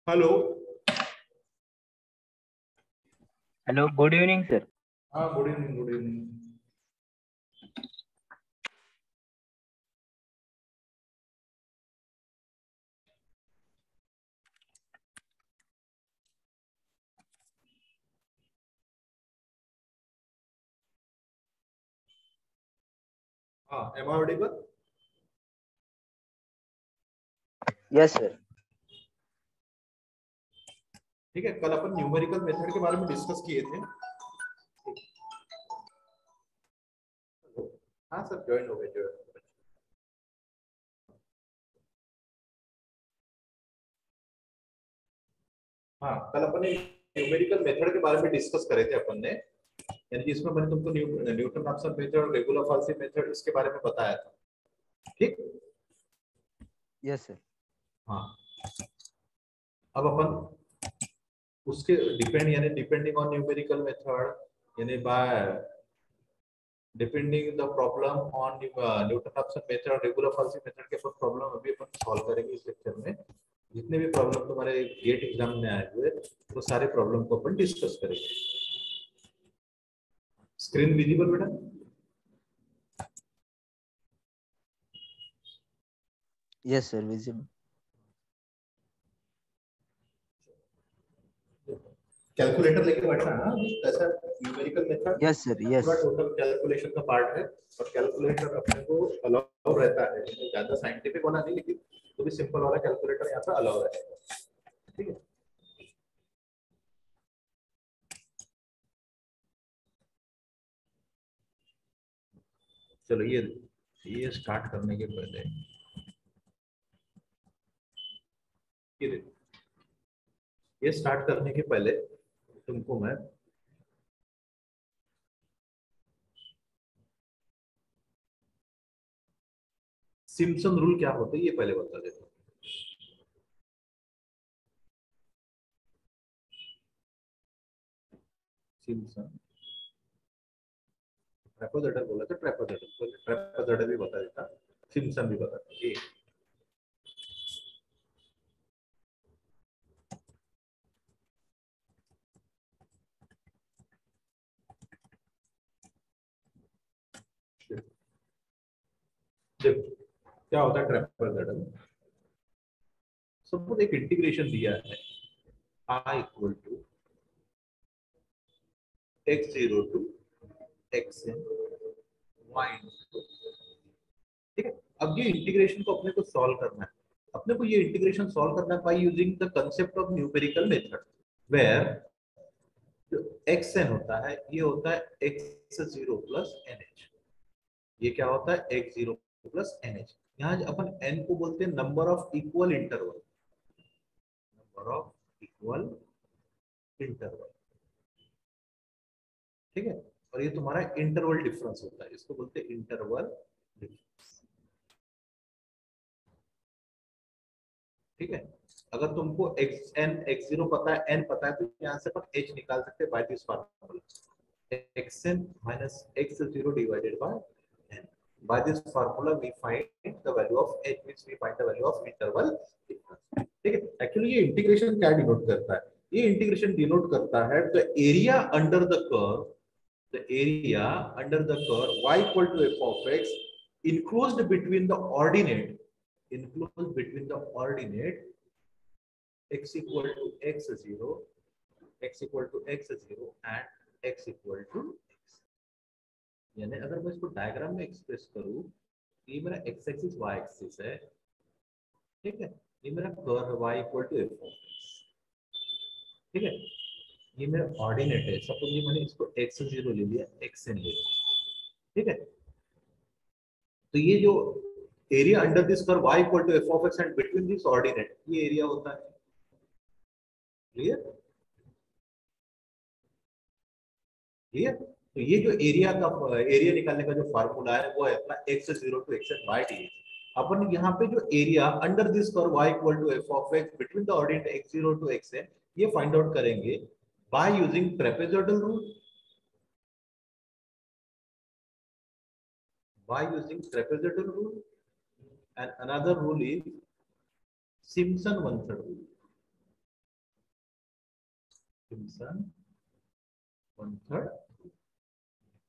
Hello. Hello, good evening sir. हाँ, good evening good evening. हाँ, am I audible? Yes sir. ठीक है, कल अपन न्यूमेरिकल मेथड के बारे में डिस्कस किए थे। हाँ सर, ज्वाइन हो गए ज्वाइन। हाँ, कल अपन ने न्यूमेरिकल मेथड के बारे में डिस्कस करे थे अपन ने, यानी जिसमें मैंने तुमको Newton Raphson method, regula falsi method, इसके बारे में बताया था। ठीक। Yes sir. हाँ, अब अपन उसके डिपेंड यानी डिपेंडिंग ऑन न्यूमेरिकल मेथड यानी by depending the problem on Newton Raphson method, regula falsi method के सब प्रॉब्लम अभी अपन सॉल्व करेंगे इस लेक्चर में। जितने भी प्रॉब्लम तुम्हारे गेट एग्जाम में आए हुए वो सारे प्रॉब्लम को अपन डिस्कस करेंगे। स्क्रीन विजिबल बेटा? Yes sir, visible. कैलकुलेटर लेके बैठना है ना, ऐसा numerical method yes sir, yes. पूरा टोटल कैलकुलेशन का पार्ट है। और कैलकुलेटर अपने को अलाउ रहता है, ज्यादा साइंटिफिक होना नहीं, लेकिन तो भी सिंपल वाला कैलकुलेटर यहाँ पे अलाउ रहेगा। ठीक है। चलो ये स्टार्ट करने के पहले ये देखो, ये स्टार्ट करने के पहले तुमको मैं सिम्पसन रूल क्या होता है ये पहले बता देता हूँ। सिम्पसन ट्रेपेजोइडल बोला था, ट्रेपेजोइडल भी बता देता, सिम्पसन भी बता देता। देखो क्या होता है ट्रेपेजोइडल। सपोज एक इंटीग्रेशन दिया है i equal to x0 to xn y। ठीक है। अब ये इंटीग्रेशन को अपने को सॉल्व करना है। अपने को ये इंटीग्रेशन सॉल्व करना है by using the concept of numerical method, where जो xn होता है ये होता है x0 प्लस nh। ये क्या होता है x0 प्लस nh। यहाँ अपन n को बोलते हैं number of equal interval, number of equal interval. ठीक है। और ये तुम्हारा इंटरवल डिफरेंस होता है, इसको बोलते हैं इंटरवल डिफरेंस। ठीक है। अगर तुमको x0 पता है, n पता है, तो यहाँ से अपन h निकाल सकते हैं by this formula, xn minus x0 divided by n। By this formula we find the value of h, means we find the value of interval difference। ठीक है। एक्चुअली ये इंटीग्रेशन क्या डिनोट करता है? ये इंटीग्रेशन डिनोट करता है the area under the curve, the area under the curve y equal to f of x enclosed between the ordinate, enclosed between the ordinate x equal to x0, x equal to x0 and x equal to x। यानी अगर मैं इसको diagram में express करूं, ये मेरा x axis y axis है। ठीक है। ये मेरा कर्व है y equal to f of x। ठीक है। ये मेरा ऑर्डिनेट है, सपोज ये मैंने इसको x0 ले लिया, xn ले लिया। ठीक है। तो ये जो area under this curve y equal to f of x and between this ordinate, ये एरिया होता है। क्लियर? क्लियर? तो ये जो एरिया निकालने का जो फार्मूला है वो है अपना x0 to xn by D. अपन यहाँ पे जो area under this curve y equal to f of x between the ordinate x0 to xn, ये फाइंड आउट करेंगे by using trapezoidal rule, by using trapezoidal rule, and another rule is Simpson one third rule। Simpson one-third.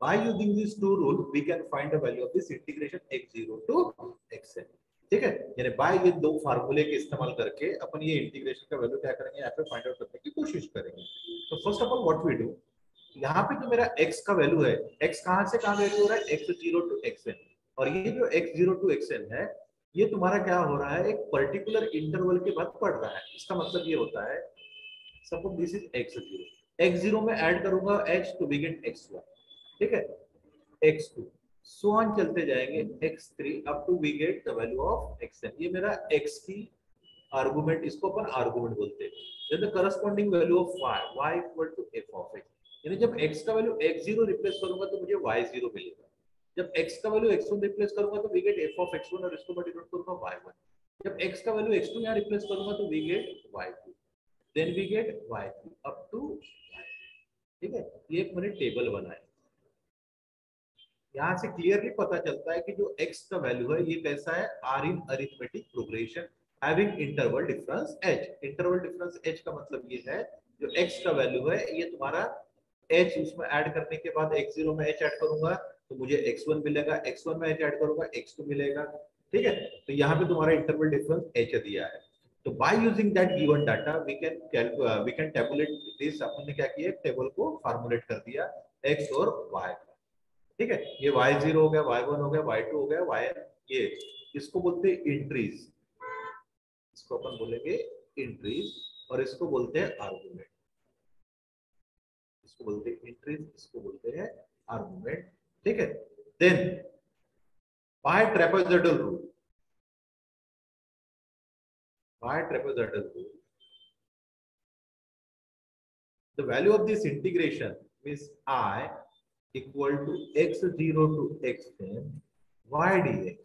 By using these two rules, we can find the value of this integration x0 to xn. ठीक है, यानी bye ये दो फार्मूले के इस्तेमाल करके अपन ये इंटीग्रेशन का वैल्यू क्या करेंगे, यहाँ पे फाइंड आउट करने की कोशिश करेंगे. तो first of all what we do, यहाँ पे जो मेरा x का वैल्यू है, x कहाँ से कहाँ वैल्यू हो रहा है, x0 to xn, और ये जो x0 to xn है, ये तुम्हारा क्या हो रहा है, एक पर्टिकुलर इंटरवल के बाद पड़ रहा है. इसका मतलब ये होता है, suppose this is x0, x0 में ऐड करूंगा h to we get x1, ठीक है, x2 सो ऑन चलते जाएंगे x3 up to we get the value of xn. ये मेरा x की आर्गुमेंट, इसको अपन आर्गुमेंट बोलते हैं. Then the corresponding value of y equal to f of x, यानी जब x का वैल्यू x0 रिप्लेस करूंगा तो मुझे y0 मिलेगा. जब x का वैल्यू x1 रिप्लेस करूंगा तो we gate f of x1 और इसको मैं डिनोट करूंगा y1. जब x का वैल्यू x2 यहां रिप्लेस करूंगा तो we get y2, then we get y3 up to y. ठीक है, ये एक मैंने टेबल बनाया. यहाँ से क्लियरली पता चलता है कि जो x का वैल्यू है ये कैसा है, are in arithmetic progression having interval difference h. Interval difference h का मतलब ये है, जो x का वैल्यू है ये तुम्हारा h, उसमें ऐड करने के बाद x0 में h ऐड करूंगा तो मुझे x1 मिलेगा, x1 में h ऐड करूंगा x2 मिलेगा. ठीक है, तो यहाँ पे तुम्हारा इंटरवल डिफरेंस h दिया है. तो by using that given data we can tabulate this. अपन ने क्या किया, टेबल को फॉर्मुलेट कर दिया x और y. ठीक है, ये y0 हो गया, y1 हो गया, y2 हो गया, yn. ये इसको बोलते हैं एंट्रीज, इसको अपन बोलेंगे एंट्रीज, और इसको बोलते हैं आर्गुमेंट. इसको बोलते हैं एंट्रीज, इसको बोलते हैं आर्गुमेंट. ठीक है, then by trapezoidal rule, by trapezoidal rule the value of this integration is I equal to x0 to xn y dx.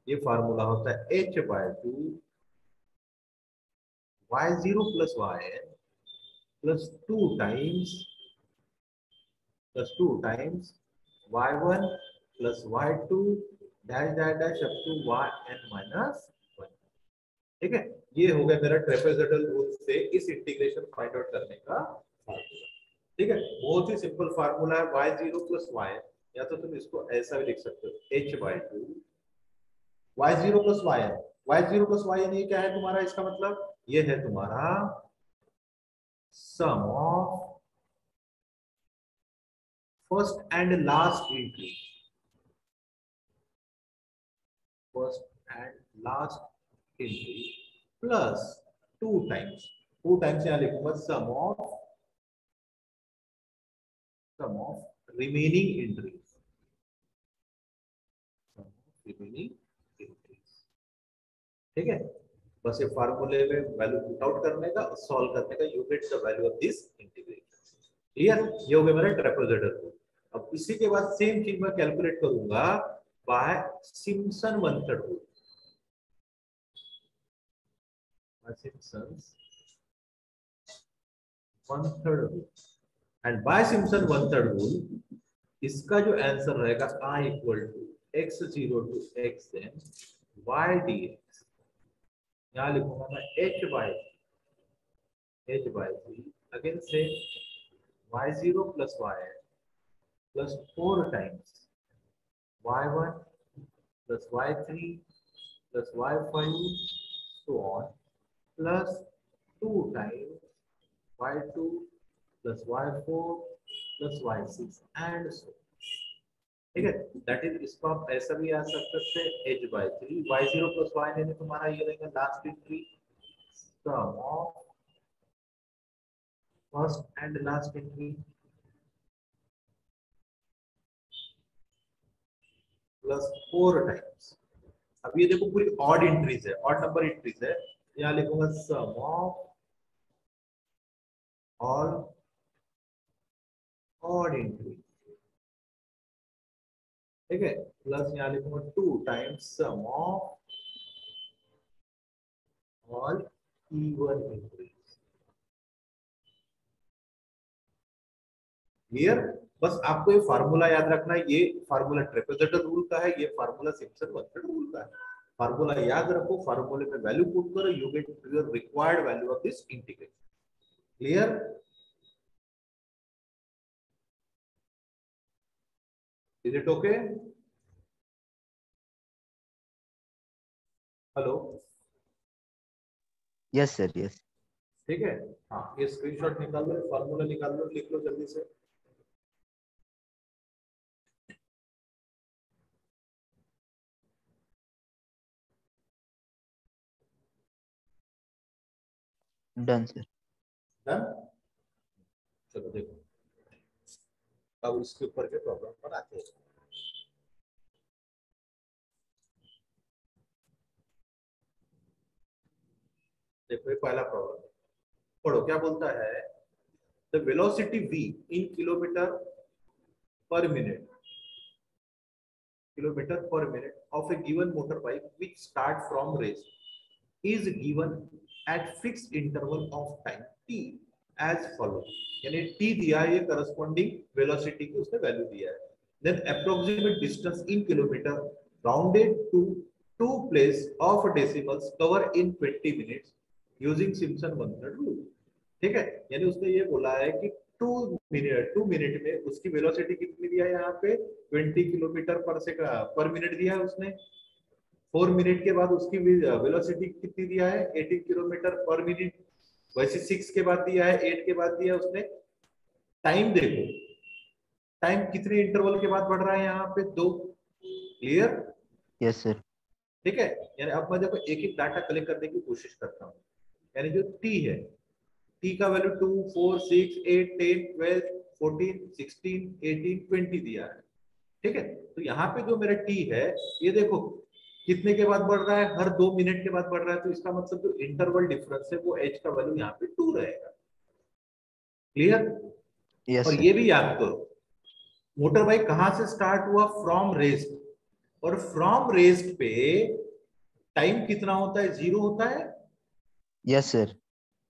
ये फार्मूला होता है h by 2 y0 plus yn plus 2 times y1 plus y2 dash dash dash up to yn minus 1. ठीक है, ये हो गया मेरा trapezoidal rule से इस इंटीग्रेशन फाइंड आउट करने का फार्मूला. ठीक है, बहुत ही सिंपल फार्मूला है, y0 plus yn, या तो तुम इसको ऐसा भी लिख सकते हो h by 2 y0 plus yn. y0 plus yn ये क्या है तुम्हारा, इसका मतलब ये है तुम्हारा sum of first and last entry, first and last entry plus 2 times यहाँ लिखूंगा सम ऑफ remaining entries, ठीक है. बस ये फार्मूले में वैल्यू पुट आउट करने का, सॉल्व करने का, you get the value of this integration. Clear, ये हो गया मेरा ट्रेपेजोइडल रूल. अब इसी के बाद सेम चीज मैं कैलकुलेट करूंगा by Simpson one third rule. Simpson's one third rule and by Simpson one third rule, इसका जो आंसर रहेगा I equal to x0 to xn y dx. यहाँ लिखूंगा मैं h by 3 अगेन से y0 plus yn plus 4 times y1 plus y3 plus y5 so on plus 2 times y2 plus y4 plus y6 and so. ठीक है, that is, इसको आप ऐसा भी आ सकते हैं h by 3 y0 plus y यानी तुम्हारा ये रहेगा last entry, sum of first and last entry plus 4 times. अब ये देखो पूरी ऑड एंट्रीज है, ऑड नंबर एंट्रीज है. यहाँ लिखूंगा sum of all odd entry. ठीक है, प्लस यहाँ लिखूंगा 2 times sum of all even entries. Clear, बस आपको ये फार्मूला याद रखना है. ये फार्मूला ट्रेपेजोइडल रूल का है, ये formula Simpson one third rule का है. फार्मूला याद रखो, फार्मूले में वैल्यू पुट करो, you get your required value of this integration. Clear, is it okay? Hello, Yes, sir. Yes. ठीक है। हाँ, ये स्क्रीनशॉट निकाल लो, फॉर्मूला निकाल लो, लिख लो जल्दी से। Done, sir. डन। चलो देखो, अब इसके ऊपर के प्रॉब्लम बनाते हैं। देखो ये पहला प्रॉब्लम पढ़ो, क्या बोलता है? द वेलोसिटी v इन kilometre per minute, kilometre per minute of a given motor bike which start from rest is given at fixed interval of time t as follow, यानी t दिया है, ये करस्पॉन्डिंग वेलोसिटी की उसने value दिया है। Then approximate distance in kilometre rounded to two place of decimals cover in 20 minutes using Simpson one third rule. ठीक है, यानी उसने ये बोला है कि 2 मिनट में उसकी वेलोसिटी कितनी दिया है, यहाँ पे 20 किलोमीटर पर मिनट दिया है उसने। 4 मिनट के बाद उसकी वेलोसिटी कितनी दिया है, 18 किलोमीटर पर मिनट। वैसे 6 के बाद दिया है, 8 के बाद दिया है उसने। टाइम देखो, टाइम कितने इंटरवल के बाद बढ़ रहा है, यहाँ पे 2। क्लियर? Yes, sir. ठीक है, यानी अब मैं देखो एक एक डाटा कलेक्ट करने की कोशिश करता हूँ। यानी जो टी है, टी का वैल्यू 2, 4, 6, 8, 10, 12, 14, 16, 18, 20 दिया है। ठीक है, तो यहाँ पे जो मेरा टी है, ये देखो कितने के बाद बढ़ रहा है, हर 2 मिनट के बाद बढ़ रहा है। तो इसका मतलब जो इंटरवल डिफरेंस है वो एच का वैल्यू यहाँ पे 2 रहेगा। क्लियर? Yes, और sir. ये भी याद करो, मोटर बाइक कहां से स्टार्ट हुआ, फ्रॉम रेस्ट, और फ्रॉम रेस्ट पे टाइम कितना होता है, 0 होता है, Yes, sir.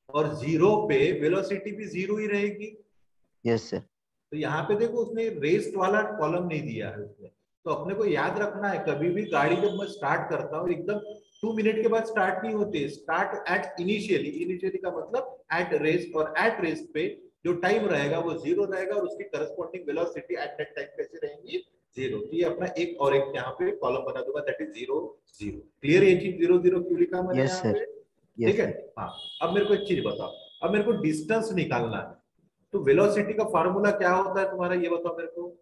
और 0 पे वेलोसिटी भी 0 ही रहेगी। Yes, sir. तो यहाँ पे देखो उसने रेस्ट वाला कॉलम नहीं दिया है उसने। तो अपने को याद रखना है, कभी भी गाड़ी जब मैं स्टार्ट करता हूँ एकदम 2 मिनट के बाद स्टार्ट नहीं होती, स्टार्ट एट इनिशियली। इनिशियली का मतलब एट रेस्ट, और एट रेस्ट पे जो टाइम रहेगा वो 0 रहेगा, और उसकी corresponding velocity at that time कैसे रहेंगी, 0। तो ये अपना एक और एक यहाँ पे कॉलम बना दूंगा, दैट इज 0, 0। क्लियर? ये चीज 0, 0 क्यों लिखा मैंने Yes, यहाँ sir. पे? Yes, ठीक है। sir. हाँ, अब मेरे को एक चीज बताओ, अब मेरे को डिस्टेंस निकालना है। तो वेलोसिटी का फार्मूला क्या होता है तुम्हारा, ये बताओ मेरे को।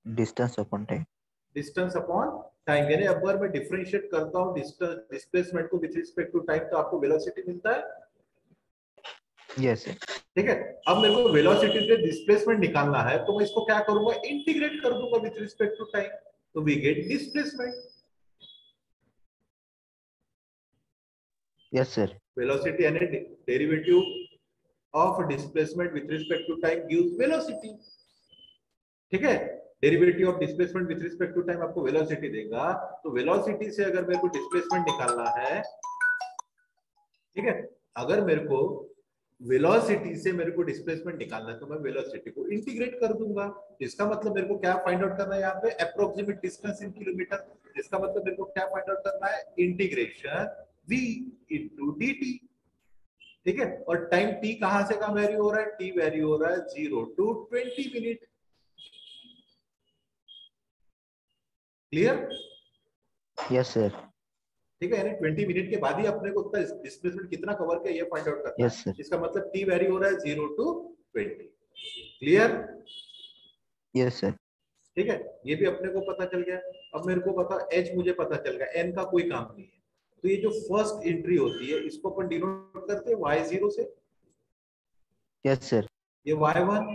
Distance upon time. Distance upon time, यानी अगर मैं डिफरेंशिएट करता हूँ डिस्टेंस डिस्प्लेसमेंट को विद रिस्पेक्ट टू टाइम, तो आपको वेलोसिटी मिलता है। Yes, sir. ठीक है, अब मेरे को वेलोसिटी से डिस्प्लेसमेंट निकालना है, तो मैं इसको क्या करूंगा, इंटीग्रेट कर दूंगा विद रिस्पेक्ट टू टाइम, तो we get displacement. Yes, sir. Velocity यानी derivative of displacement with respect to time gives velocity. ठीक है, derivative of displacement with respect to time आपको वेलोसिटी देगा। तो वेलोसिटी से अगर मेरे को डिस्प्लेसमेंट निकालना है, ठीक है, अगर मेरे को वेलोसिटी से मेरे को डिस्प्लेसमेंट निकालना है, तो मैं वेलोसिटी को इंटीग्रेट कर दूंगा। इसका मतलब मेरे को क्या फाइंड आउट करना है, यहाँ पे अप्रोक्सीमेट डिस्टेंस इन किलोमीटर। इसका मतलब मेरे को क्या फाइंड आउट करना है, इंटीग्रेशन v इंटू dt। ठीक है, और टाइम t कहां से कहां वेरी हो रहा है, t वेरी हो रहा है 0 to 20 minute. Clear? Yes, sir. ठीक है, यानी 20 मिनट के बाद ही अपने को उसका डिस्प्लेसमेंट कितना कवर किया ये फाइंड आउट करना Yes, है। sir. इसका मतलब t वेरी हो रहा है 0 to 20। क्लियर? Yes, sir. ठीक है, ये भी अपने को पता चल गया। अब मेरे को पता h मुझे पता चल गया, n का कोई काम नहीं है। तो ये जो फर्स्ट एंट्री होती है इसको अपन डिनोट करते हैं y0 से। Yes, sir. ये y1,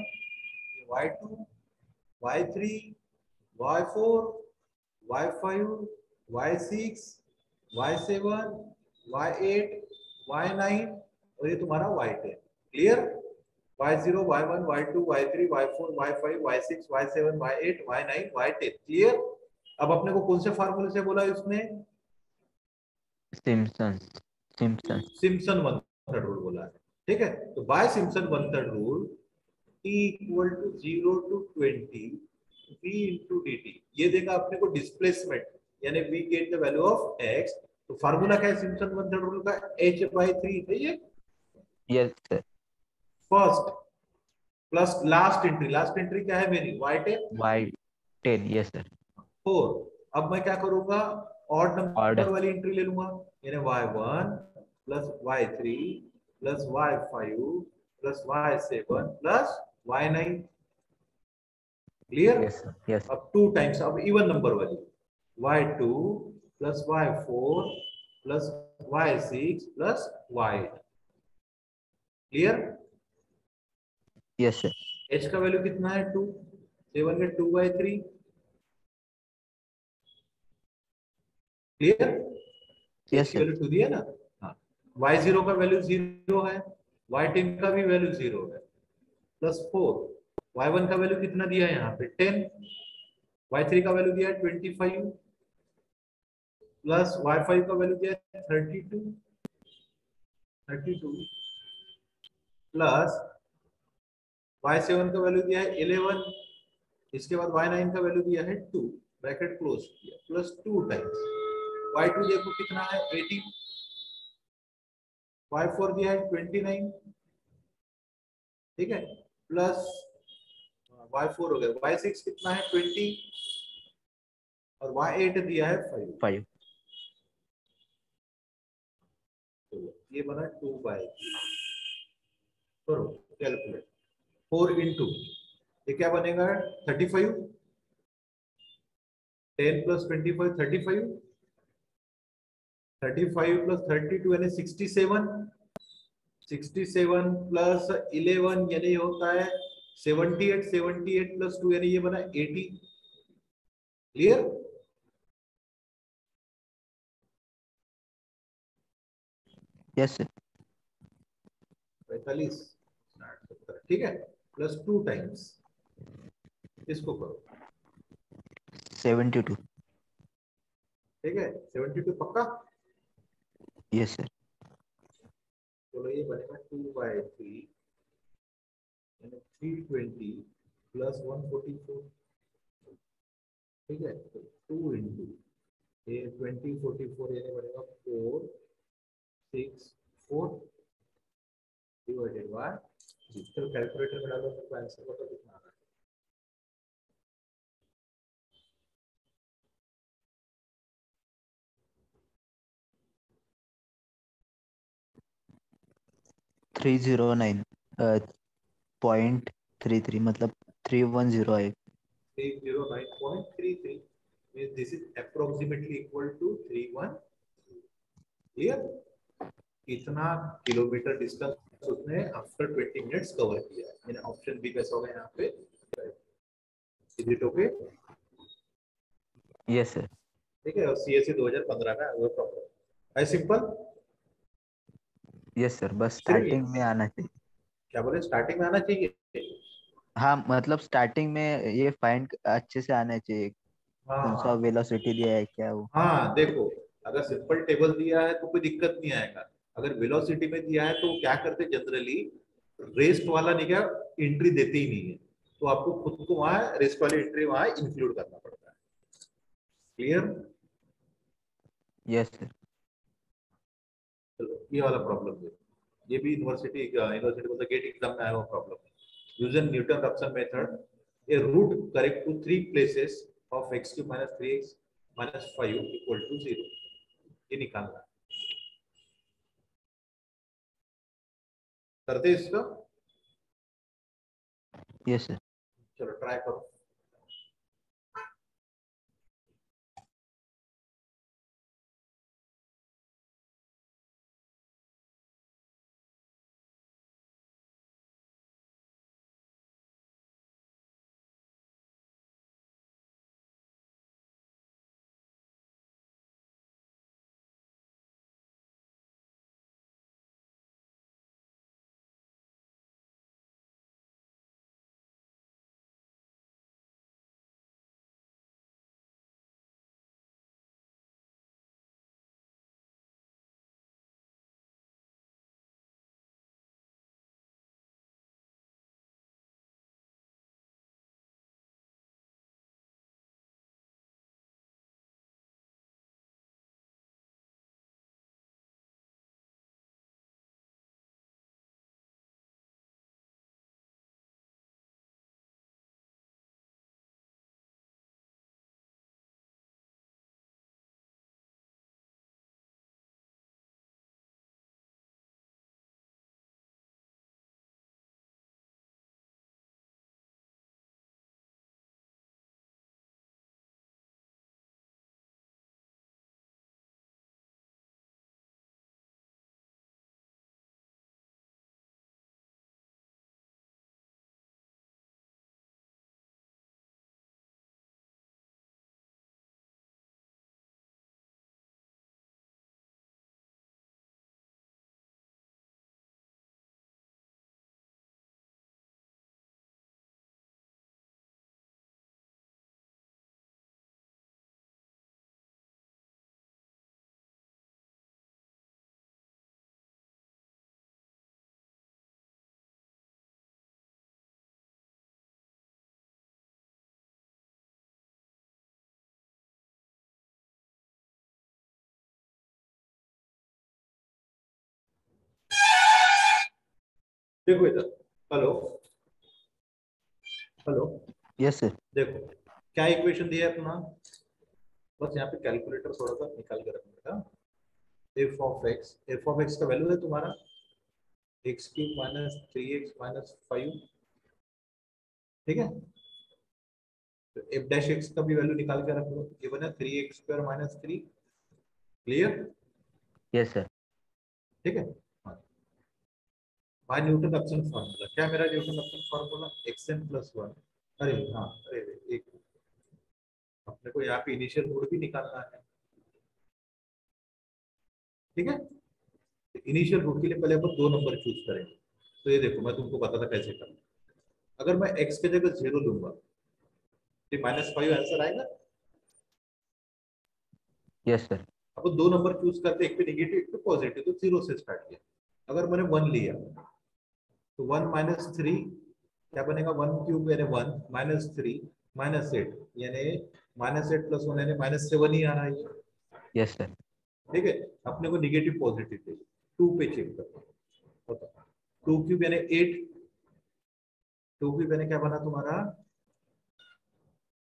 ये y2, y3, y4, y5, y6, y7, y8, y9, और ये तुम्हारा y10। Clear? y0, y1, y2, y3, y4, y5, y6, y7, y8, y9, y10। Clear? अब अपने को कौन से फार्मूले से बोला इसने, Simpsons. Simpsons. Simpson one third rule बोला है। ठीक है, तो by Simpson one third rule t equal to 0 to 20 v into dt, ये देगा अपने को डिस्प्लेसमेंट, यानी we get the value of x। तो फार्मूला क्या है सिम्पसन वन थर्ड रूल का, h by 3 है ये Yes, sir. First, plus last entry क्या है मेरी, y10 Y10, yes sir. 4। अब मैं क्या करूंगा, ऑड Odd. नंबर वाली एंट्री ले लूंगा, यानी y1 plus y3 plus y5 plus y7 plus y9। Clear. Yes sir. Yes. अब 2 टाइम्स, अब इवन नंबर वाली, y2 plus y4 plus y6 plus y8। Clear. Yes sir. h का value कितना है 2, 7 के 2/3। क्लियर। h Yes की sir. Value 2 दी है ना। हाँ, y0 का वैल्यू 0 है, y10 का भी वैल्यू 0 है, प्लस 4। y1 का वैल्यू कितना दिया है यहाँ पे 10, y3 का वैल्यू दिया है 25, प्लस y5 का वैल्यू दिया है 32 प्लस y7 का वैल्यू दिया है 11, इसके बाद y9 का वैल्यू दिया है 2, ब्रैकेट क्लोज किया, प्लस 2 टाइम्स y2 देखो कितना है 18, y4 दिया है 29, ठीक है, प्लस y4 हो गया, y6 कितना है 20 और y8 दिया है 5। 5. तो ये बना 2/3। करो कैलकुलेट, 4 इंटू ये क्या बनेगा 35, 10 प्लस 25 35, 35 प्लस 32 यानी 67, 67 प्लस 11 यानी होता है 78, 78 प्लस 2 यानी ये बना 80। क्लियर। Yes sir. 45, ठीक है, प्लस 2 टाइम्स इसको करो, 72. ठीक है, 72 पक्का। Yes sir. चलो ये बनेगा 2/3 यानी 320 प्लस 144, ठीक है, तो 2 इंटू ये 20 44 यानी बनेगा 4 6 4 डिवाइडेड बाय, डिजिटल कैलकुलेटर में डालो तो आंसर बताओ कितना आ रहा है। 309. 0.33 मतलब 310 आएगा. 309.33 means this is approximately equal to 31। Clear. इतना किलोमीटर डिस्टेंस उसने आफ्टर 20 मिनट्स कवर किया है, यानी ऑप्शन बी कैसा होगा यहाँ पे, is it okay. Yes sir. ठीक है, और सीएससी 2015 का वो प्रॉब्लम है, सिंपल। Yes sir. बस सिर्फ स्टार्टिंग में आना चाहिए. क्या बोले, स्टार्टिंग में आना चाहिए। हाँ मतलब स्टार्टिंग में ये फाइंड अच्छे से आना चाहिए. हाँ कौन सा हाँ वेलोसिटी दिया है क्या वो. हाँ, देखो अगर सिंपल टेबल दिया है तो कोई दिक्कत नहीं आएगा, अगर वेलोसिटी में दिया है तो वो क्या करते जनरली, रेस्ट वाला नहीं क्या एंट्री देते ही नहीं है, तो आपको खुद को वहां रेस्ट वाली एंट्री वहां इंक्लूड करना पड़ता है। क्लियर। Yes sir. चलो ये वाला प्रॉब्लम है, ये भी यूनिवर्सिटी मतलब गेट एग्जाम में आया हुआ प्रॉब्लम है। Using Newton Raphson method a root correct to three places of x³ - 3x - 5 = 0, ये निकालना है। करते हैं इसका। Yes sir. चलो ट्राई करो। देखो इधर, हेलो हेलो, यस सर। देखो क्या इक्वेशन दिया है अपना, बस यहाँ पे कैलकुलेटर थोड़ा सा निकाल के रखने का। एफ ऑफ एक्स का वैल्यू है तुम्हारा x cube minus 3x minus 5, ठीक है। तो एफ डैश एक्स का भी वैल्यू निकाल के रख लो, ये बना 3x² - 3, क्लियर, यस सर। ठीक है। हाँ, बाय न्यूटन रैप्सन फार्मूला, क्या मेरा न्यूटन रैप्सन फार्मूला xn+1। अरे हाँ, अरे एक, अपने को यहाँ पे इनिशियल रूट भी निकालना है, ठीक है। इनिशियल रूट के लिए पहले अपन दो नंबर चूज करेंगे। तो ये देखो मैं तुमको बताता कैसे करना। अगर मैं x की जगह 0 लूंगा तो -5 आंसर आएगा। Yes sir. अब दो नंबर चूज करते, एक पे नेगेटिव एक पे पॉजिटिव, तो 0 से स्टार्ट किया। अगर मैंने 1 लिया तो 1 - 3 क्या बनेगा, 1³ यानी 1 -3 -8 यानी -8 + 1 यानी -7 ही आ रहा है, यस सर। ठीक है। अपने को निगेटिव पॉजिटिव चाहिए, 2 पे चेक करते हैं। 2³ यानी 8, 2³ यानी क्या बना तुम्हारा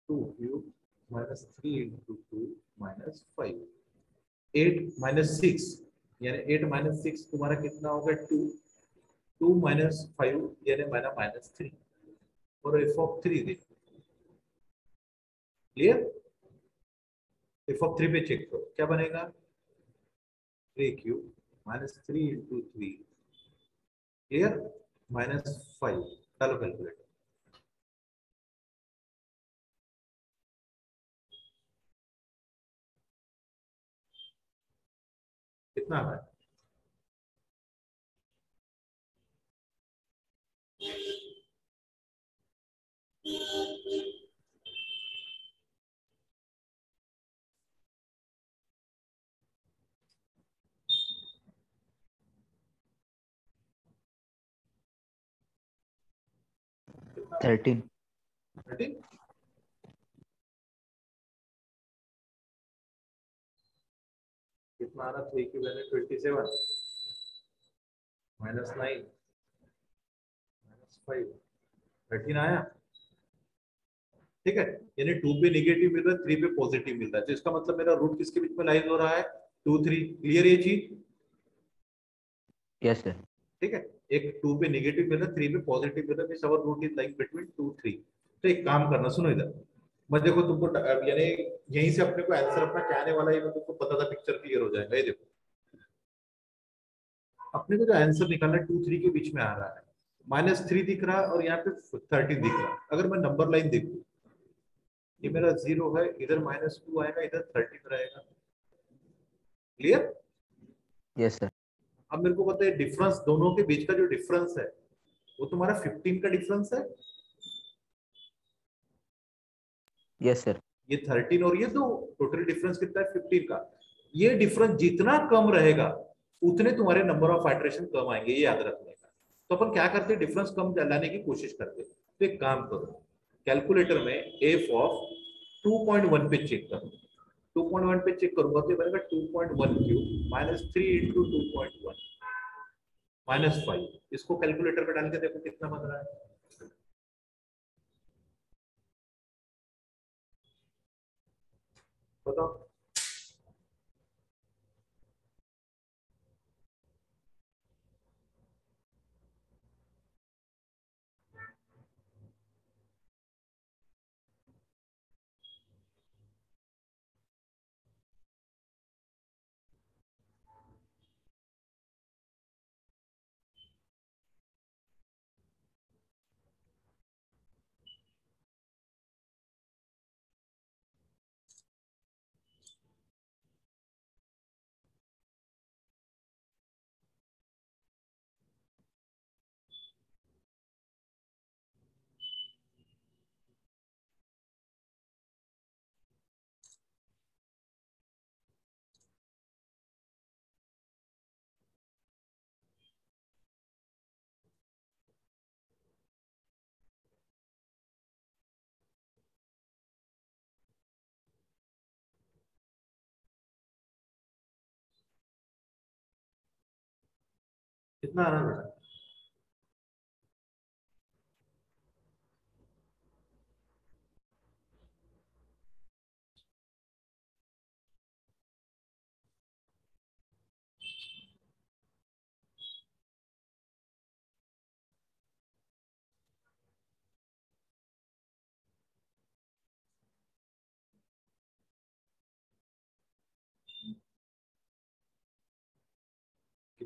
2³ -3 × 2 - 5, 8 - 6 यानी 8 - 6 तुम्हारा कितना होगा 2, 2 - 5 यानी मेरा -3, और एफ ऑफ 3 देखो, क्लियर। एफ ऑफ 3 पे चेक करो क्या बनेगा, 3³ -3 × 3, क्लियर, -5, डालो कैलकुलेटर, कितना आ रहा है। 13। 13, कितना आ रहा 3³ यानी 27 -9 -5, 13 आया, ठीक है। यानी 2 पे नेगेटिव मिल रहा है, 3 पे पॉजिटिव मिल रहा है, तो इसका मतलब मेरा रूट किसके बीच में लाइज हो रहा है, 2 3, क्लियर ये चीज, यस सर। ठीक है। एक 2 पे नेगेटिव मिल रहा है, 3 पे पॉजिटिव मिल रहा है, means our root is like between 2 3। तो एक काम करना, सुनो इधर, मैं देखो तुमको यानी यहीं से अपने को आंसर अपना क्या आने वाला है, मैं तुमको पता था, पिक्चर क्लियर हो जाएगा। ये देखो अपने को जो आंसर निकालना है 2 3 के बीच में आ रहा है, -3 दिख रहा है और यहाँ पे 13 दिख रहा है। अगर मैं नंबर लाइन देखूं, ये मेरा 0 है, इधर -2 आएगा, इधर 13 रहेगा, क्लियर। Yes sir. अब मेरे को पता है डिफरेंस, दोनों के बीच का जो डिफरेंस है वो तुम्हारा 15 का डिफरेंस है। Yes sir. ये 13 और ये दो, टोटल डिफरेंस कितना है 15 का। ये डिफरेंस जितना कम रहेगा उतने तुम्हारे नंबर ऑफ आइटरेशन कम आएंगे, ये याद रखने का। तो अपन क्या करते हैं, डिफरेंस कम लाने की कोशिश करते हैं। तो एक काम करो, कैलकुलेटर में एफ ऑफ 2.1 पे चेक करो, 2.1 पे चेक करूंगा तो बनेगा 2.1³ -3 × 2.1 -5। इसको कैलकुलेटर पे डाल के देखो कितना बन रहा है, बताओ। कितना आ रहा है बेटा,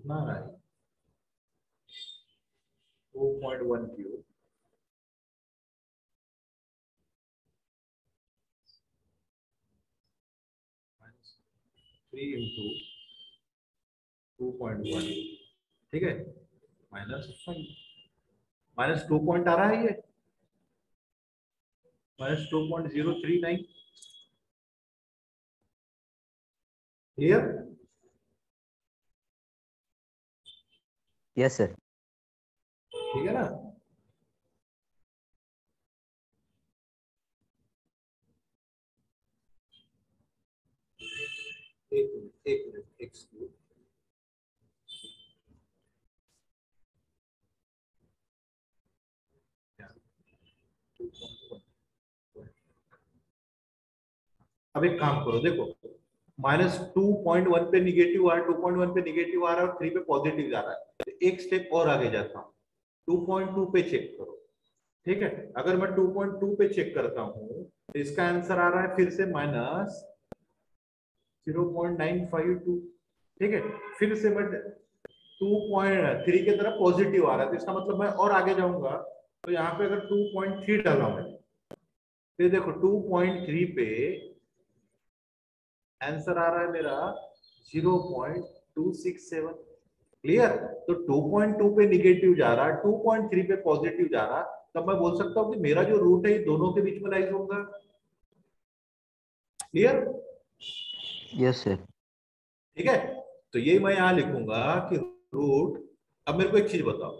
कितना आ रहा है 2.1 क्यूब थ्री इंटू 2.1, ठीक है, -5 -2 पॉइंट आ रहा है ये -2.039 क्लियर। Yes sir. ठीक है ना। एक मिनट एक्सक्यूज अब एक काम करो, देखो -2.1 पे निगेटिव आ रहा है, 2.1 पे निगेटिव आ रहा है और 3 पे पॉजिटिव जा रहा है, तो एक स्टेप और आगे जाता हूँ, 2.2 पे चेक करो। ठीक है, अगर मैं 2.2 पे चेक करता हूँ तो इसका आंसर आ रहा है फिर से -0.952। ठीक है, फिर से मैं 2.3 की तरफ पॉजिटिव आ रहा है, तो इसका मतलब मैं और आगे जाऊंगा, तो यहाँ पे अगर 2.3 डाला मैंने, फिर देखो 2.3 पे आंसर आ रहा है मेरा 0.267। क्लियर। तो 2.2 पे निगेटिव जा रहा है, 2.3 पे पॉजिटिव जा रहा, तब मैं बोल सकता हूँ कि मेरा जो रूट है ये दोनों के बीच में लाइज होगा। क्लियर। Yes sir. ठीक है, तो ये मैं यहाँ लिखूंगा कि रूट, अब मेरे को एक चीज बताओ,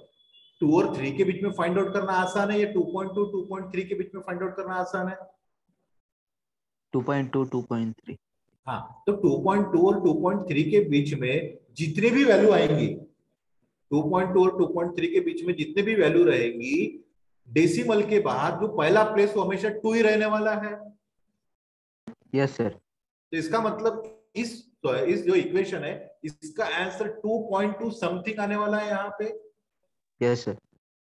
2 और 3 के बीच में फाइंड आउट करना आसान है या 2.2 2.3 के बीच में फाइंड आउट करना आसान है? 2.2 2.3। हाँ, तो 2.2 और 2.3 के बीच में जितनी भी वैल्यू आएंगी, 2.2 और 2.3 के बीच में जितने भी वैल्यू रहेंगी, डेसिमल के बाद जो पहला प्लेस वो हमेशा 2 ही रहने वाला है। Yes sir. तो इसका मतलब इस जो इक्वेशन है इसका आंसर 2.2 समथिंग आने वाला है यहाँ पे। Yes sir.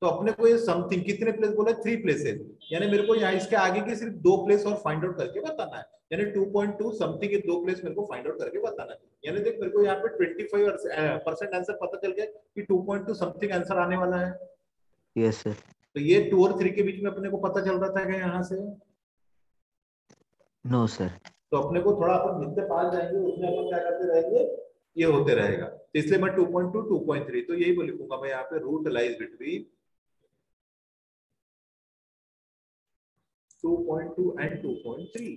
तो अपने को ये समथिंग कितने प्लेस बोला, 3 प्लेसेस, यानी मेरे को यहाँ इसके आगे की सिर्फ 2 प्लेस और फाइंड आउट करके बताना है, यानी 2.2 समथिंग के 2 प्लेस मेरे को फाइंड आउट करके बताना है। यानी देख मेरे को यहाँ पे 25% आंसर पता चल गया कि 2.2 समथिंग आंसर आने वाला है। Yes sir. तो ये 2 और 3 के बीच में अपने को पता चल रहा था कि यहाँ से, नो सर। तो अपने को थोड़ा अपन जितने पास जाएंगे उसमें अपन क्या करते रहेंगे, ये होते रहेगा। तो इसलिए मैं 2.2 2.3 तो यही लिखूंगा मैं यहाँ पे, रूट लाइज बिटवीन 2.2 एंड 2.3।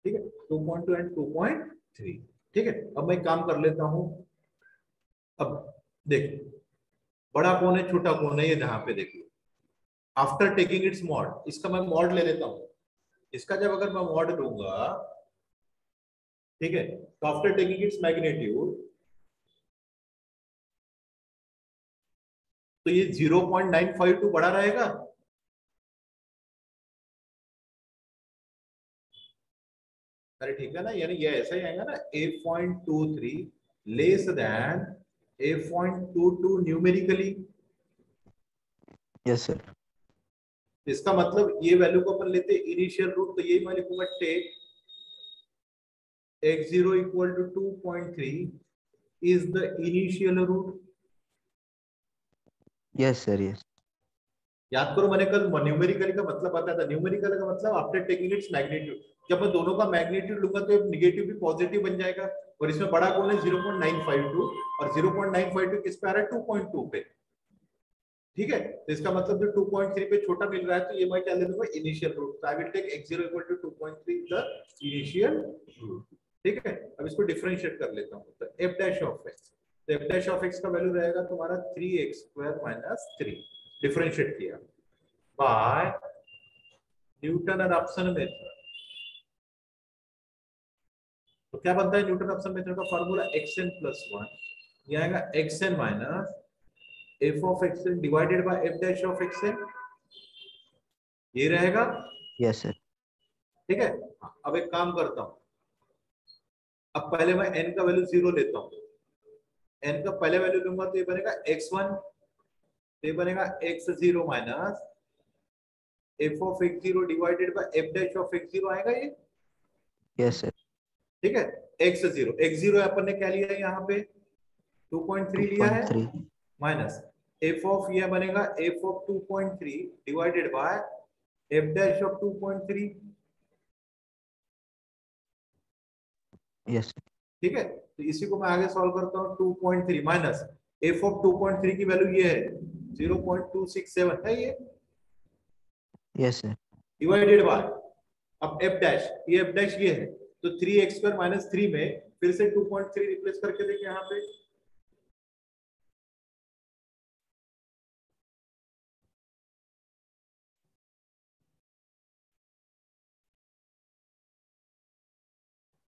ठीक है, 2.2 एंड 2.3। ठीक है, अब मैं काम कर लेता हूं। अब देख, बड़ा कौन है छोटा कौन है, ये जहां पे देखिए, आफ्टर टेकिंग इट्स मॉड, इसका मैं मॉड ले लेता हूं। इसका जब अगर मैं मॉड लूंगा, ठीक है, तो आफ्टर टेकिंग इट्स मैग्नीट्यूड, तो ये 0.952 बड़ा रहेगा। अरे ठीक है ना, यानी ये ऐसा ही आएगा ना, 8.23 less than 8.22 numerically. Yes sir. इसका मतलब ये वैल्यू को अपन लेते इनिशियल रूट, तो यही मैं लिखूंगा, take x0 equal to 2.3 is the initial root. Yes sir. Yes. याद करो मैंने कल न्यूमेरिकली का मतलब बताया था, न्यूमेरिकल का मतलब आफ्टर टेकिंग इट्स मैग्नीट्यूड, जब मैं दोनों का मैग्नीट्यूड लूंगा तो निगेटिव भी पॉजिटिव बन जाएगा, और इसमें बड़ा कौन है 0.952, और 0.952 किस पे आ रहा है 2.2 पे। ठीक है, तो इसका मतलब जो 2.3 पे छोटा मिल रहा है, तो ये मैं क्या ले लूंगा इनिशियल रूट, तो I will take x0 equal to 2.3 the initial root. ठीक है, अब इसको डिफरेंशिएट कर लेता हूं, तो f डैश ऑफ x, तो f डैश ऑफ x का वैल्यू रहेगा तुम्हारा 3x² - 3, डिफरेंशिएट किया बाय न्यूटन रैप्सन मेथड। तो क्या बनता है न्यूटन रैप्सन मेथड का फार्मूला, xn + 1, ये आएगा xn minus f of xn divided by f dash of xn, ये रहेगा। Yes sir. ठीक है, हाँ, अब एक काम करता हूं, अब पहले मैं n का वैल्यू 0 लेता हूं, n का पहले वैल्यू लूंगा तो ये बनेगा x1, तो ये बनेगा x0 minus f of x0 divided by f dash of x0 आएगा ये। Yes sir. ठीक है, x0 x0 अपन ने क्या लिया है यहाँ पे 2.3 लिया है 2.3 माइनस एफ ऑफ ये बनेगा F of 2.3 divided by F dash of 2.3। Yes ठीक है, तो इसी को मैं आगे सॉल्व करता हूँ। 2.3 माइनस एफ ऑफ 2.3 की वैल्यू ये है 0.267 है ये, यस सर डिवाइडेड बाय अब एफ डैश, ये एफ डैश ये है, तो 3x² माइनस 3 में फिर से 2.3 रिप्लेस करके देखिए यहाँ पे,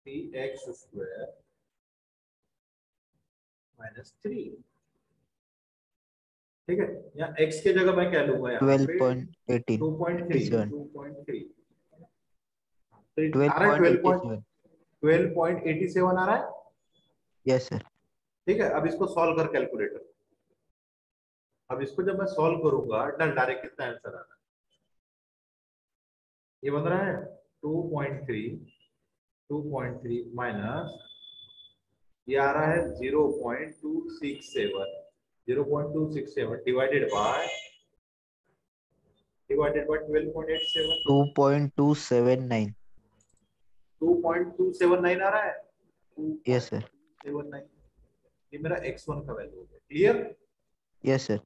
थ्री एक्स स्क्वायर माइनस 3। ठीक है, यहाँ x के जगह मैं क्या लूंगा यहाँ पे 12.18 2.3 87 तो आ रहा है 12.87 12.87 आ रहा है। यस सर ठीक है, अब इसको सॉल्व कर कैलकुलेटर, अब इसको जब मैं सॉल्व करूंगा डायरेक्ट कितना आंसर आ रहा है, ये बन रहा है 2.3 माइनस ये आ रहा है 0.267 डिवाइडेड बाय 12.87, 2.279 2.279 आ रहा है यस सर 2.279। ये मेरा x1 का वैल्यू हो गया, क्लियर। यस सर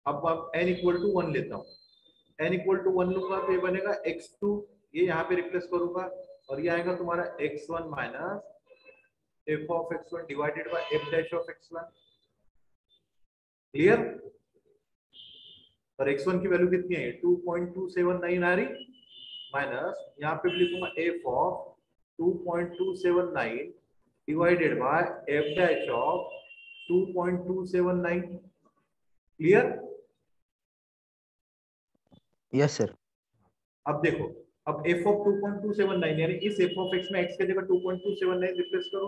अब n इक्वल टू 1 लेता हूँ, n इक्वल टू 1 लूंगा तो ये बनेगा x2, ये यहाँ पे रिप्लेस करूंगा और ये आएगा तुम्हारा x1 minus f of x1 divided by f dash of x1, clear. और x1 की वैल्यू कितनी है 2.279 आ रही, माइनस यहाँ पे लिखूंगा f of 2.279 divided by f dash of 2.279, clear. Yes sir अब देखो, अब f ऑफ 2.279 यानी इस f ऑफ x में x की जगह 2.279 रिप्लेस करो,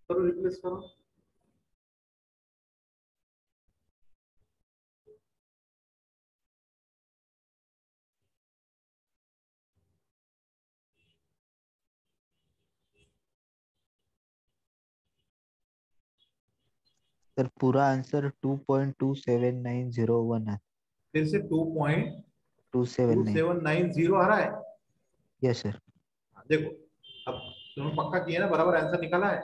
करो रिप्लेस करो। सर पूरा आंसर 2.27901 है फिर से 279 2.2790 आ रहा है। यस सर हाँ, देखो अब तुमने पक्का किया ना, बराबर आंसर निकाला है।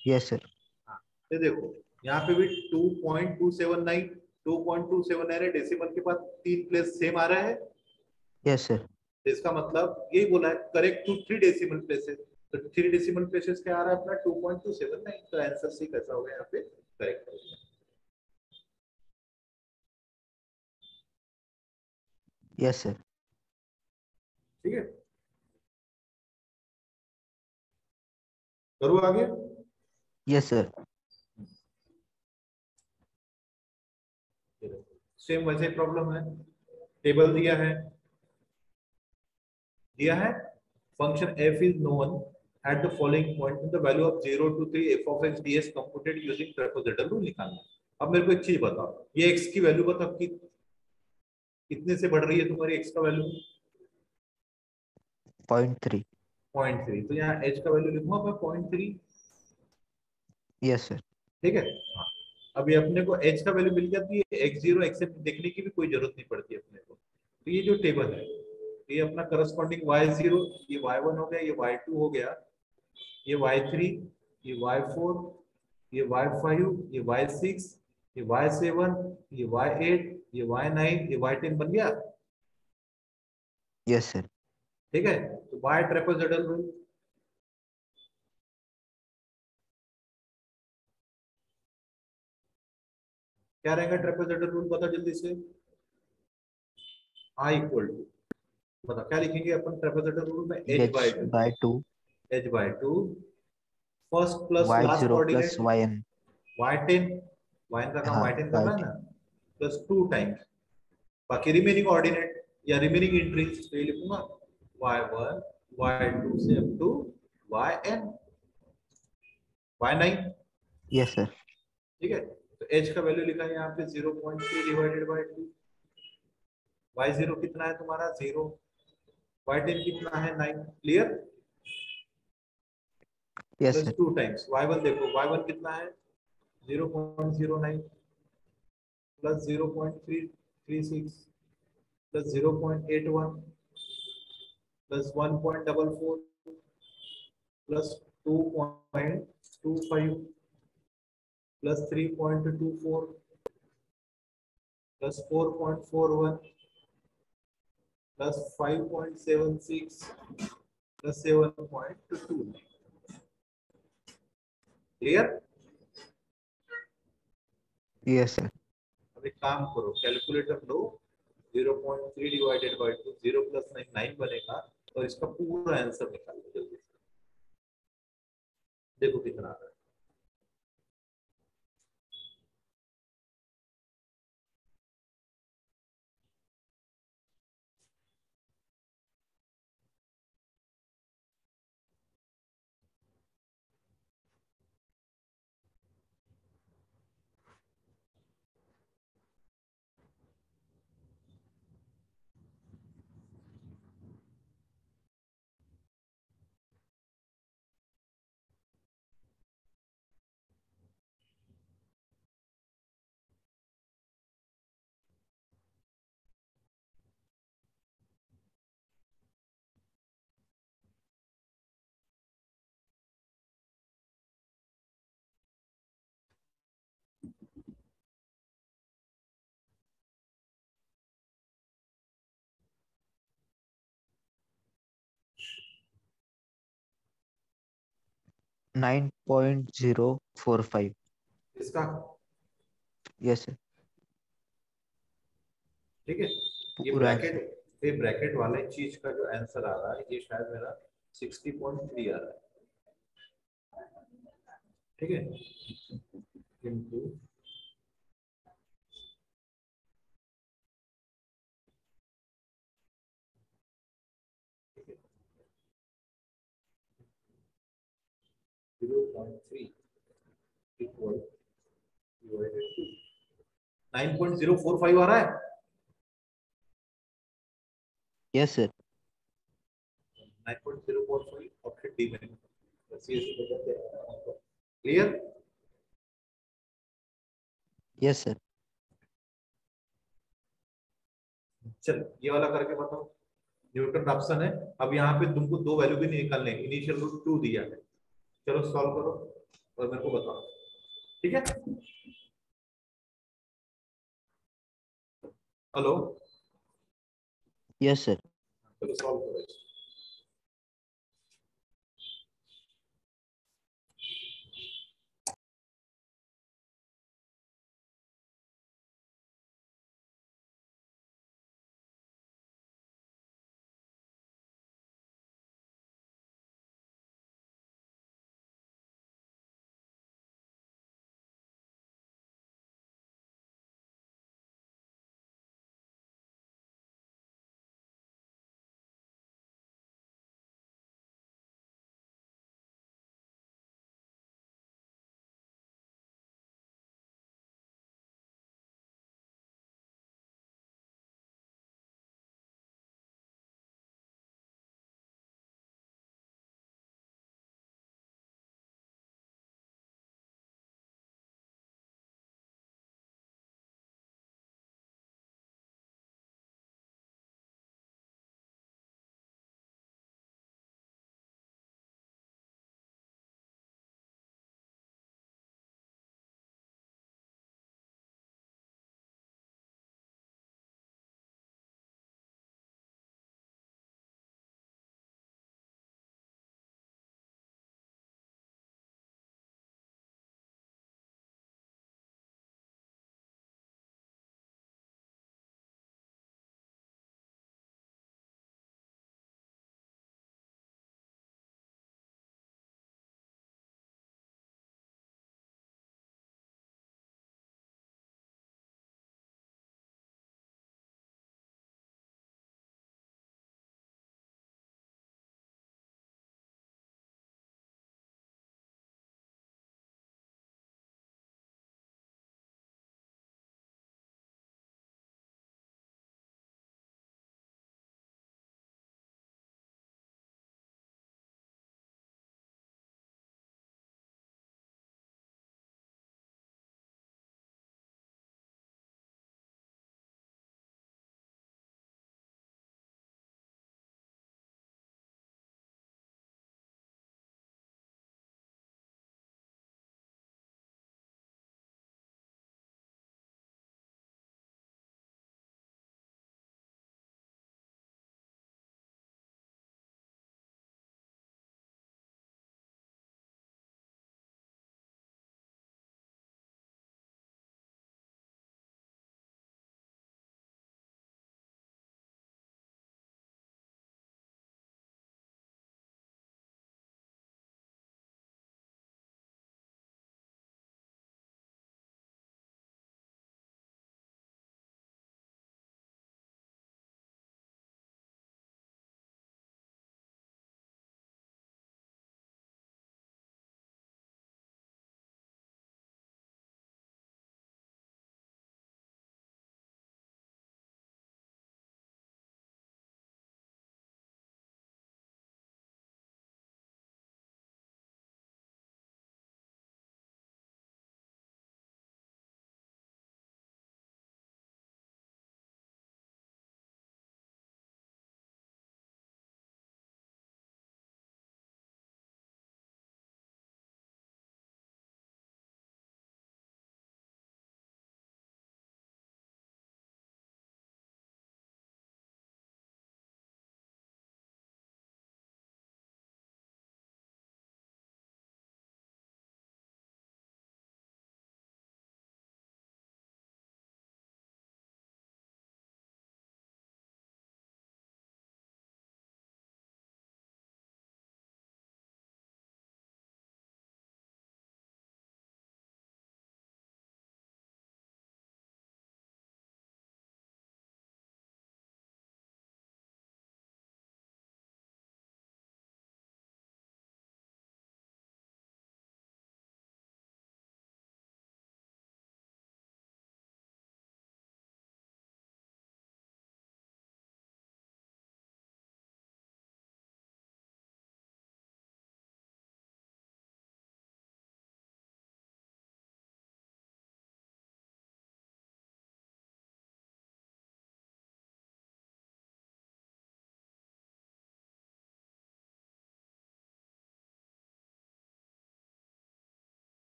यस सर हाँ, ये देखो यहाँ पे भी 2.279 है, डेसिमल के बाद 3 प्लेस सेम आ रहा है, यस सर तो इसका मतलब यही बोला है करेक्ट टू 3 डेसिमल प्लेसेस, तो 3 डेसिमल प्लेसेस क्या आ रहा है अपना 2.279, तो आंसर सी कैसा हो गया यहाँ पे करेक्ट हो गया। यस सर ठीक है, करो आगे। यस सर सेम वैसे प्रॉब्लम है, टेबल दिया है function f is known at the following point with the value of 0 to 3 f of x ds computed using trapezoidal rule निकालना। अब मेरे को एक चीज बताओ, ये x की वैल्यू बताओ कि कितने से बढ़ रही है तुम्हारी x का वैल्यू 0.3 0.3, तो यहाँ h का वैल्यू लिखूंगा मैं 0.3। यस सर ठीक है, हाँ। अभी अपने को h का वैल्यू मिल गया, तो ये x0 x देखने की भी कोई जरूरत नहीं पड़ती अपने को, तो ये जो टेबल है ये अपना करस्पॉन्डिंग y0, ये y1 हो गया, ये y2 हो गया, ये y3, ये y4, ये y5, ये y6, ये y7, ये y8, ये y9, ये y10 बन गया। यस सर ठीक है, तो y ट्रेपेजोइडल रूल, क्या रहेगा ट्रेपेजॉइडल रूल, बता जल्दी से। आई इक्वल टू, बता क्या लिखेंगे अपन ट्रेपेजॉइडल रूल में, H H by two, by two H by two first plus Y last zero plus coordinate Y N. y10, yn का काम हाँ y10 वाई करना है ना, प्लस 2 टाइम्स बाकी रिमेनिंग ऑर्डिनेट या रिमेनिंग एंट्रीज तो ये लिखूंगा y1 y2 से up to yn y9। Yes sir. ठीक है, तो h का वैल्यू लिखा है यहाँ पे 0.3 डिवाइडेड बाय 2, y0 कितना है तुम्हारा 0, y10 कितना है 9, clear. Yes plus sir. 2 times y1, देखो y1 कितना है 0.09 plus 0.336 plus 0.81 plus 1.44 plus 2.25 plus 3.24 plus 4.41 plus 5.76 plus 7.2। Clear. Yes sir. अब एक काम करो, calculator low, 0.3 divided by 2, 0 plus 9 9 बनेगा, और इसका पूरा आंसर निकालो जल्दी से, देखो कितना आ रहा है। 9.045। इसका, यस सर। ठीक है, ये पूरा ब्रैकेट, आंसर। ये ब्रैकेट वाले चीज का जो आंसर आ रहा है ये शायद मेरा 60.3 आ रहा है। ठीक है, किंतु 0.3 इक्वल डिवाइडेड टू 9.045 आ रहा है। Yes sir. 9.045 ऑप्शन डी में, बस ये से बदलते हैं। क्लियर। Yes sir. चल ये वाला करके बताओ, न्यूटन ऑप्शन है। अब यहाँ पे तुमको दो वैल्यू भी नहीं निकालने, इनिशियल रूट 2 दिया है। चलो सॉल्व करो और मेरे को बताओ, ठीक है। Hello, yes sir. चलो सॉल्व करो।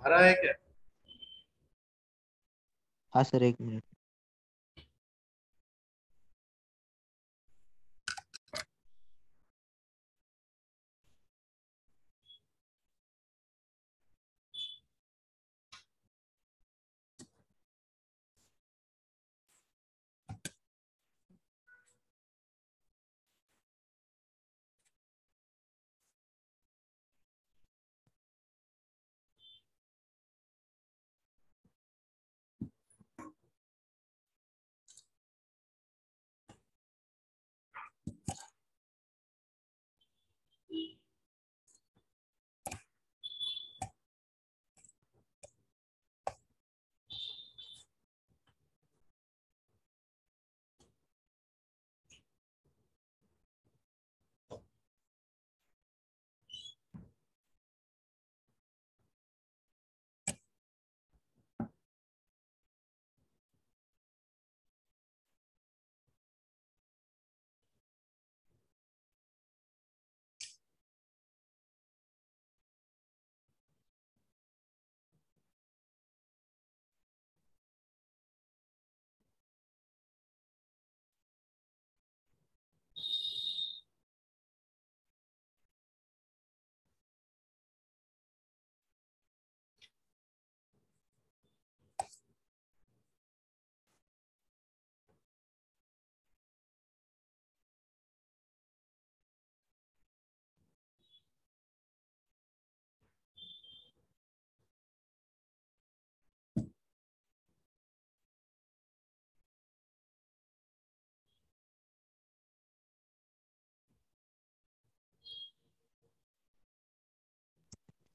आ रहा है क्या? हाँ सर, एक मिनट।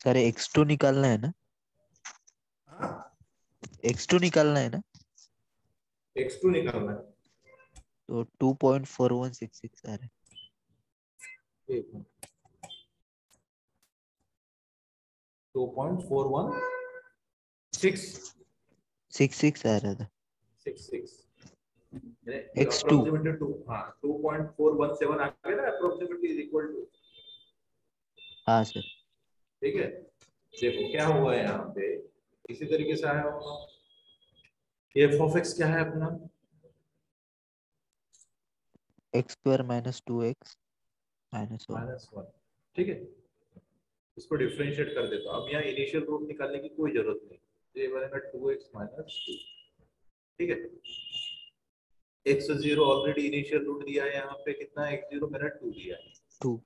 सर x2 निकालना है ना? x2 निकालना है ना? x2 निकालना है। तो 2.4166 आ रहा है। एक मिनट, 2.4166 66 आ रहा था। 66 x2। अप्रोक्सीमेटली टू, हाँ 2.417 आ गया ना, अप्रोक्सीमेटली इज इक्वल टू। हाँ सर। ठीक है, देखो क्या हुआ है यहाँ पे, इसी तरीके से आया होगा। एफ ऑफ एक्स क्या है अपना? x² minus 2x minus 1। -1। ठीक है, इसको डिफरेंशिएट कर देता हूँ। अब यहाँ इनिशियल रूट निकालने की कोई जरूरत नहीं, तो ये बनेगा 2x माइनस 2। ठीक है, x0 ऑलरेडी इनिशियल रूट दिया है, यहाँ पे कितना है? x0 मैंने 2 दिया है। 2।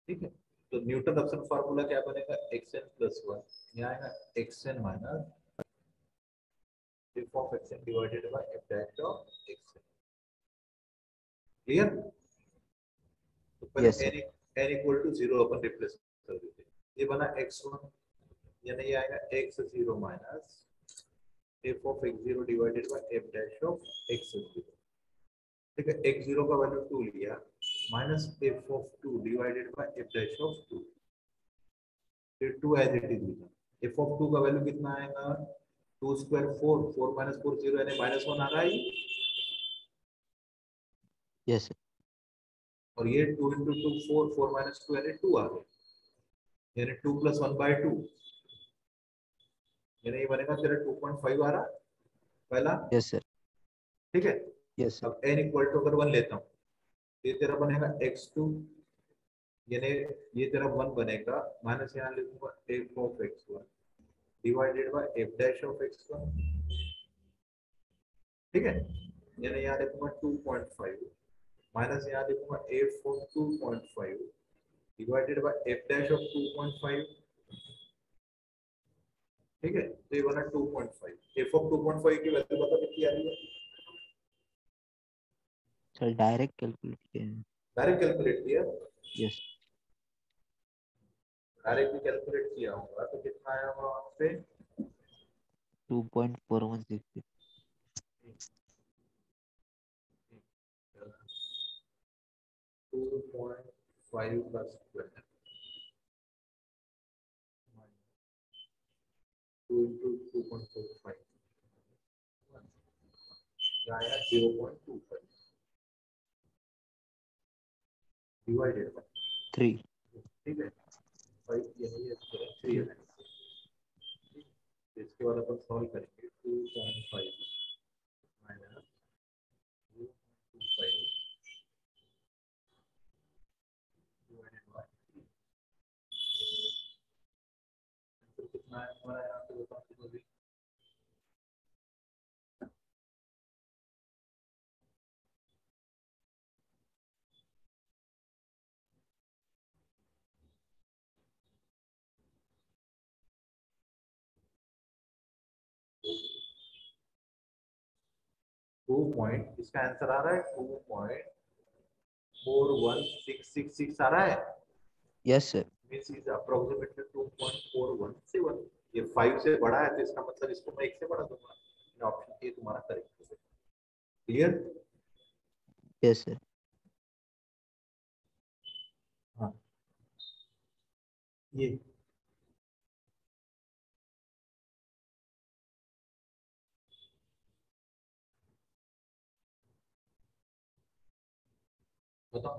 ठीक है, तो न्यूटन रफसन फार्मूला क्या बनेगा? xn प्लस 1, यहाँ आएगा xn minus f of xn divided by f dash of xn। Clear? तो पहले yes sir. n equal to 0 अपन रिप्लेस कर देते हैं। ये बना x1, यानी ये आएगा x0 minus f of x0 divided by f dash of x0। ठीक है, x0 का वैल्यू 2 लिया, minus f of 2 divided by f dash of 2। फिर 2 एज इट इज लिखा। f ऑफ 2 का वैल्यू कितना आएगा? 2 स्क्वायर 4, 4 माइनस 4 0, यानी -1 आ रहा है। Yes sir. और ये 2 इंटू 2 4, 4 माइनस 2 यानी 2 आ गया, यानी 2 प्लस 1 बाय 2, यानी ये बनेगा तेरा 2.5 आ रहा है पहला। Yes sir. ठीक है, यस सर। अब n इक्वल टू अगर 1 लेता हूँ, ये तेरा बनेगा x2, यानी ये तेरा 1 बनेगा, माइनस यहाँ लिखूंगा f of x1 divided by f dash of x1। ठीक है, यानी यहाँ लिखूंगा 2.5, माइनस यहाँ लिखूंगा f of 2.5 divided by f dash of 2.5। ठीक है, तो ये बना 2.5। f ऑफ 2.5 की वैल्यू पता कितनी आ रही है? सर डायरेक्ट कैलकुलेट किया है। डायरेक्ट कैलकुलेट किया, यस। डायरेक्ट भी कैलकुलेट किया होगा तो कितना आया होगा वहां पे? 2.4166। 2.5 का स्क्वायर 2 into 2.45 आया 0.25 डिवाइडेड बाय। 3। ठीक है, 5 यही है, 3 है। इसके बाद अपन सॉल्व करेंगे 2.5 माइनस 2.25 डिवाइडेड बाय कितना है हमारा यहाँ पे बताओ तो भी 2 पॉइंट इसका आंसर आ रहा है 2.41666 आ रहा है yes sir. Means is approximately 2.417 ये 5 से बड़ा है तो इसका मतलब इसको मैं 1 से बढ़ा दूंगा ऑप्शन ए तुम्हारा करेक्ट है क्लियर यस सर। हाँ ये बताओ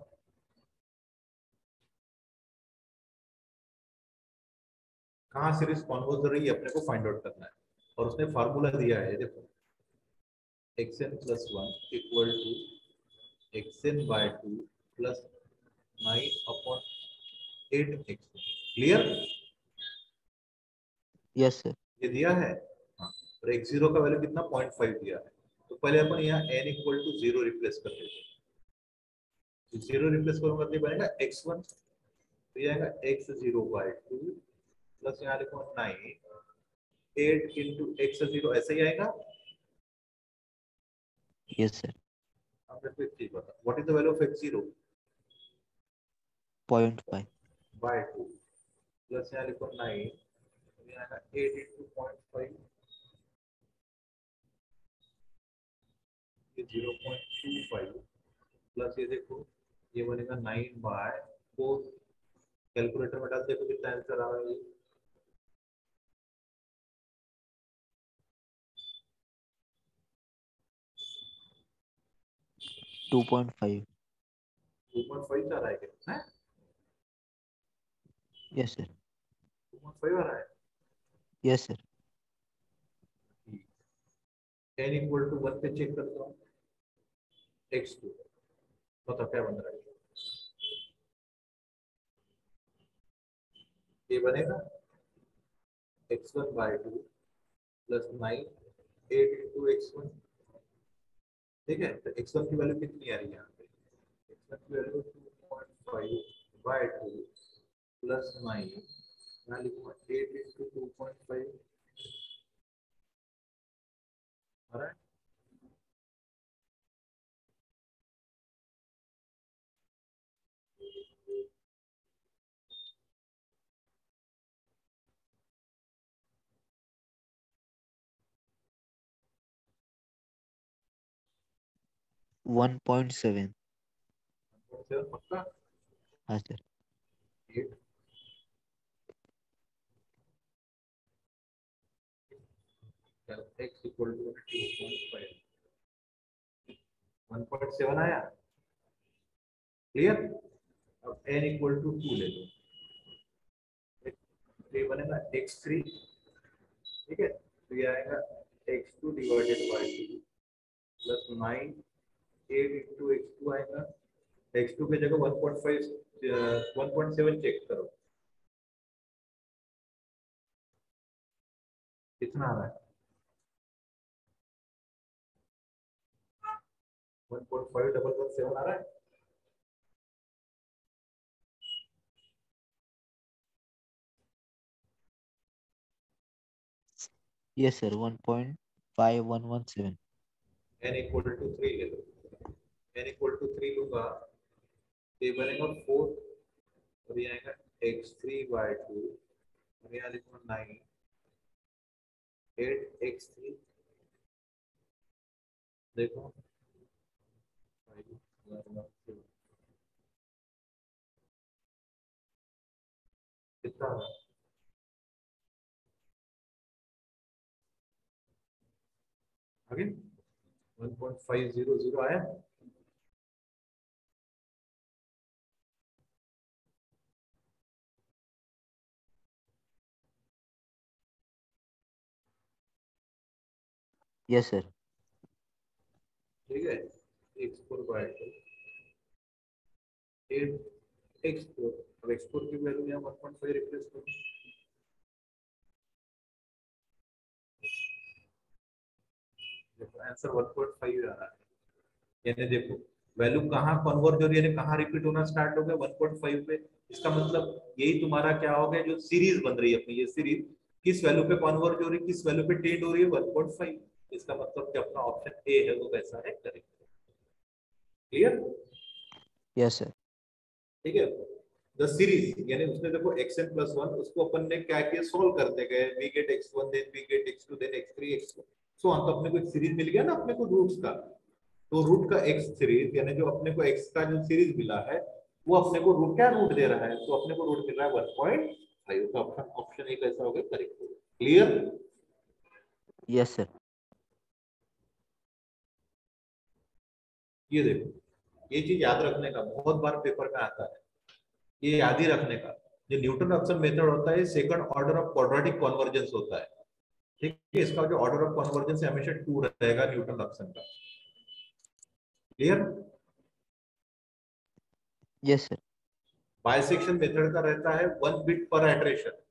कहाँ से रिस्पॉन्स हो रही है अपने को फाइंड आउट करना है और उसने फार्मूला दिया है देखो xn plus 1 equal to xn by 2 plus 9 upon 8 x clear yes sir. ये दिया है हाँ और x0 का वैल्यू कितना 0.5 दिया है तो पहले अपन यहाँ n इक्वल टू 0 रिप्लेस कर देते हैं 0 रिप्लेस करूंगा तो ये बनेगा x1 तो ये आएगा x0 by 2 प्लस यहाँ लिखो 9 8 into x0 ऐसे ही आएगा यस सर। अब मेरे को एक चीज बता what is the value of x0 0.5। by 2 plus यहाँ लिखो 9 तो ये आएगा 8 into 0.5 ये 0.25 प्लस ये देखो ये बनेगा 9 बाय 4 कैलकुलेटर में डाल देखो कितना आंसर आ रहा है 2.5। 2.5 आ रहा है क्या है यस सर। 2.5 आ रहा है yes sir. n equal to 1 पे चेक करता हूँ x2 बताओ क्या बन रहा है ये बनेगा x1 bye 2 plus 9 8 into x1 ठीक है तो x1 की वैल्यू कितनी आ रही है यहाँ पे x1 की वैल्यू 2.5 बाय 2 प्लस 9 मैं लिखूंगा 8 इंटू 2.5 आ रहा है 1.7। 1.7 पक्का हाँ सर। 8 x इक्वल टू 2.5 1.7 आया क्लियर अब n इक्वल टू 2 ले लो ये बनेगा x3 ठीक है तो ये आएगा x2 divided by 2 plus 9 8 into x2 आएगा x2 की जगह 1.5 1.7 चेक करो कितना आ रहा है 1.5 आ रहा है yes sir. 1.5117। n equal to 3 ले लो n इक्वल टू 3 लूंगा तो ये बनेगा 4 और ये आएगा x3 बाय 2 और यहाँ लिखूंगा 9 8 x3 देखो 5 कितना आ रहा है आगे 1.500 आया यस सर। ठीक है, x4 बाय 2 x4, अब x4 की वैल्यू यहाँ 1.5 रिप्लेस करो, देखो आंसर 1.5 आ रहा है। यानी देखो वैल्यू कहाँ कन्वर्ज हो रही है, यानी कहाँ रिपीट होना स्टार्ट हो गया 1.5 पे। इसका मतलब यही तुम्हारा क्या हो गया, जो सीरीज बन रही है अपनी, ये सीरीज किस वैल्यू पे कन्वर्ज हो रही है, किस वैल्यू पे टेंड हो रही है, 1.5। इसका मतलब कि अपना ऑप्शन ए है वो वैसा है, करेक्ट। क्लियर? Yes sir. ठीक है, द सीरीज यानी उसने देखो xn प्लस 1, उसको अपन ने क्या किया, सोल्व करते गए, we get x1 then we get x2 then x3 x4 so on. तो अपने को एक सीरीज मिल गया ना अपने को रूट्स का, तो रूट का x सीरीज यानी जो अपने को x का जो सीरीज मिला है वो अपने को रूट क्या रूट दे रहा है, तो अपने को रूट मिल रहा है 1.5। तो ऑप्शन ऑप्शन ए कैसा हो गया, करेक्ट हो गया। क्लियर? Yes sir. ये देखो ये चीज याद रखने का, बहुत बार पेपर में आता है, ये याद ही रखने का। जो न्यूटन रैप्सन मेथड होता है second order of quadratic convergence होता है। ठीक है, इसका जो ऑर्डर ऑफ कन्वर्जेंस है हमेशा 2 रहेगा न्यूटन रैप्सन का। Clear? Yes sir. Bisection method का रहता है 1 बिट पर आइटरेशन,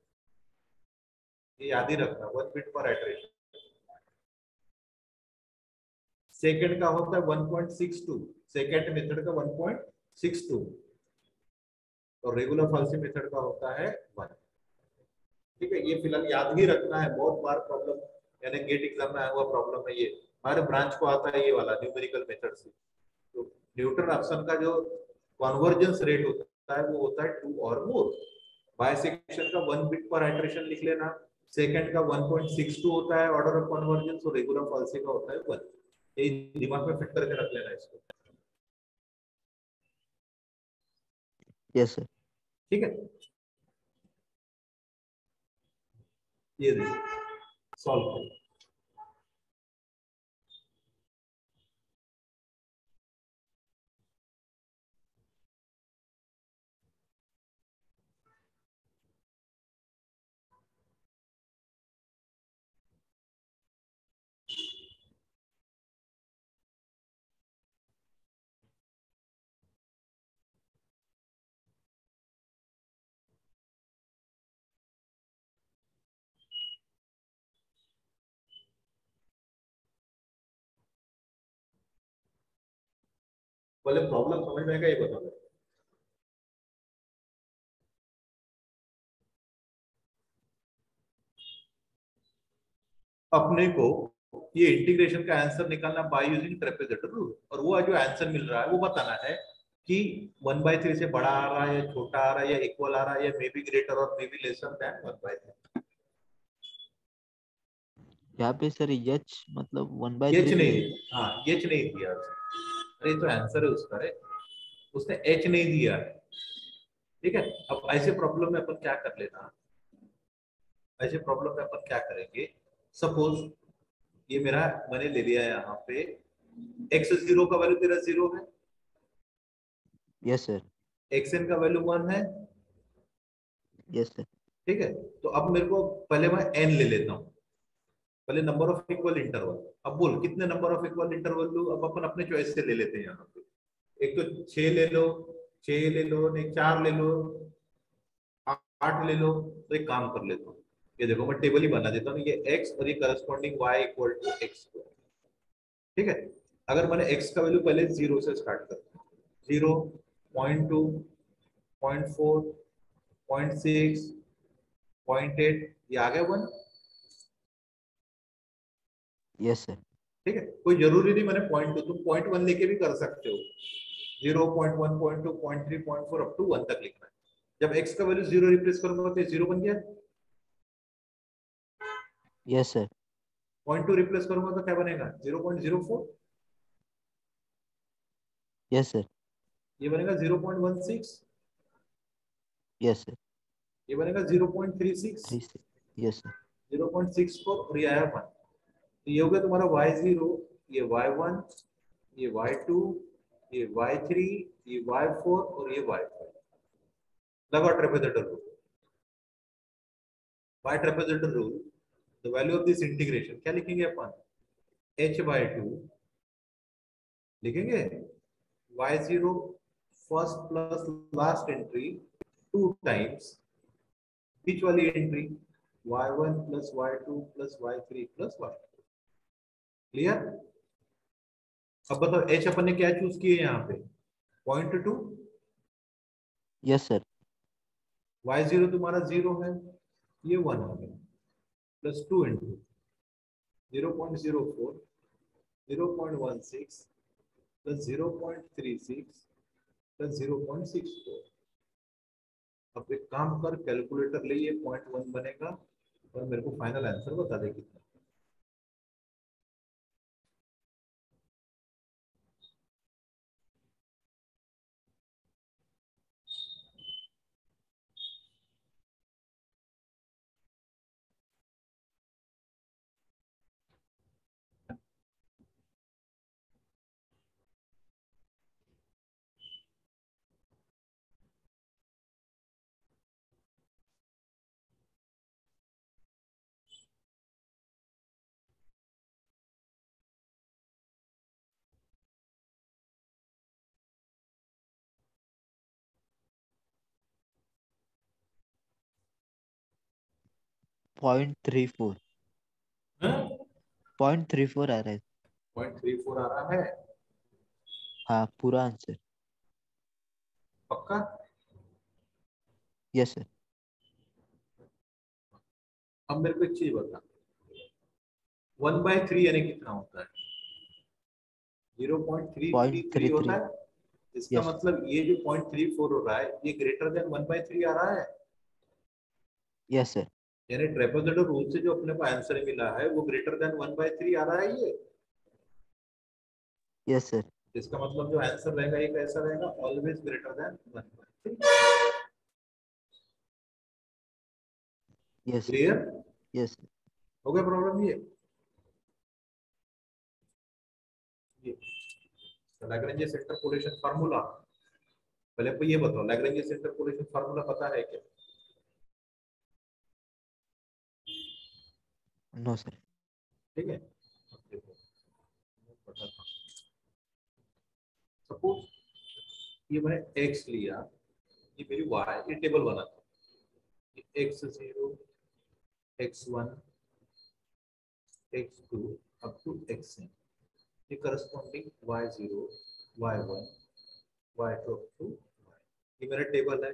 ये याद ही रखना, 1 बिट पर आइटरेशन। सेकंड का होता है 1.62, सेकंड मेथड का 1.62, और रेगुलर फाल्सी मेथड का होता है 1। ठीक है, ये फिलहाल याद ही रखना है, बहुत बार प्रॉब्लम यानी गेट एग्जाम में आया हुआ प्रॉब्लम है ये। हमारे ब्रांच को आता है ये वाला न्यूमेरिकल मेथड से। तो न्यूटन रैप्सन का जो कन्वर्जेंस रेट होता है वो होता है 2 और मोर। बाइसेक्शन का 1 बिट पर आइटरेशन लिख लेना, सेकंड का 1.62 होता है ऑर्डर ऑफ कन्वर्जेंस, और रेगुलर फाल्सी का होता है 1। ये दिमाग में फिट करके रख लेना इसको। Yes sir. ठीक है, ये देखिए सॉल्व करो। पहले प्रॉब्लम समझ में आएगा ये बताओ। अपने को ये इंटीग्रेशन का आंसर निकालना बाय यूजिंग ट्रेपेजॉइडल रूल, और वो जो आंसर मिल रहा है वो बताना है कि 1/3 से बड़ा आ रहा है या छोटा आ रहा है या इक्वल आ रहा है या मे बी ग्रेटर और मे बी लेसर देन 1/3। यहाँ पे सर एच मतलब 1/3 एच दिया नहीं, है क्या? हाँ एच नहीं दिया उसने। अरे तो आंसर है उसका रे, उसने एच नहीं दिया है। ठीक है, अब ऐसे प्रॉब्लम में अपन क्या कर लेना, ऐसे प्रॉब्लम में अपन क्या करेंगे, सपोज ये मेरा मैंने ले लिया है यहाँ पे x0 का वैल्यू तेरा 0 है, यस सर। xn का वैल्यू 1 है। Yes sir. ठीक है, तो अब मेरे को पहले मैं n ले लेता हूँ, पहले नंबर ऑफ इक्वल इंटरवल। अब बोल कितने नंबर ऑफ इक्वल इंटरवल लूं, अब अपन अपने चॉइस से ले लेते हैं यहाँ पे। एक तो 6 ले लो, 6 ले लो, नहीं 4 ले लो, 8 ले लो। तो एक काम कर लेता हूँ, ये देखो मैं टेबल ही बना देता हूँ, ये x और ये corresponding y equal to x। ठीक है, अगर मैंने x का वैल्यू पहले 0 से स्टार्ट करता हूँ, 0, 0.2, 0.4, 0.6, 0.8, ये आ गया 1। Yes sir. ठीक है, कोई जरूरी नहीं मैंने 0.2, तुम 0.1 लेके भी कर सकते हो। 0.1, 0.2, 0.3, 0.4 अप टू 1 तक लिखना है। जब x का वैल्यू 0 रिप्लेस करूंगा तो 0 बन गया। Yes sir. 0.2 रिप्लेस करूंगा तो क्या बनेगा, 0.04। Yes sir. ये बनेगा 0.16। Yes sir. ये बनेगा 0.36। 3 से। Yes sir. 0.64 और ये आया 1। तो ये हो गया तुम्हारा y0, ये y1, ये y2, ये y3, ये y4 और ये y5। लगा trapezoidal rule. By trapezoidal rule the value of this integration क्या लिखेंगे अपन, h/2 लिखेंगे y0 first plus last entry 2 times बीच वाली entry y1 plus y2 plus y3 plus y2। Clear? अब बताओ h अपन ने क्या चूज किए यहाँ पे 0.2। Yes sir. y0 तुम्हारा 0 है, ये 1 हो गया, प्लस 2 इंटू 0.04 0.16 प्लस 0.36 प्लस 0.64। अब एक काम कर, कैलकुलेटर ले, ये 0.1 बनेगा और मेरे को फाइनल आंसर बता दे कितना। पॉइंट 34। हाँ? 0.34 आ रहा है। 0.34 आ रहा है? हाँ पूरा आंसर। पक्का? Yes sir. अब मेरे को एक चीज बता, 1/3 यानी कितना होता है? 0.333 होता 0.33। है। इसका यस। मतलब ये जो 0.34 हो रहा है ये ग्रेटर देन 1/3 आ रहा है। Yes sir. यानी ट्रेपेजोइडल रूल से जो अपने को आंसर मिला है वो ग्रेटर देन 1/3 आ रहा है ये। Yes sir. इसका मतलब जो आंसर रहेगा ये कैसा रहेगा? Always greater than 1/3। Yes sir. Clear? Yes. हो गया प्रॉब्लम ये लैग्रेंज इंटरपोलेशन फार्मूला। पहले आपको ये बताओ, लैग्रेंज इंटरपोलेशन फार्मूला पता है क्या? No sir. ठीक है, अब देखो बताता हूं। सपोज ये मैंने x लिया, ये मेरी y, ये टेबल बना था, x0 x1 x2 up to xn, ये corresponding y0 y1 y2 up to, ये मेरा टेबल है।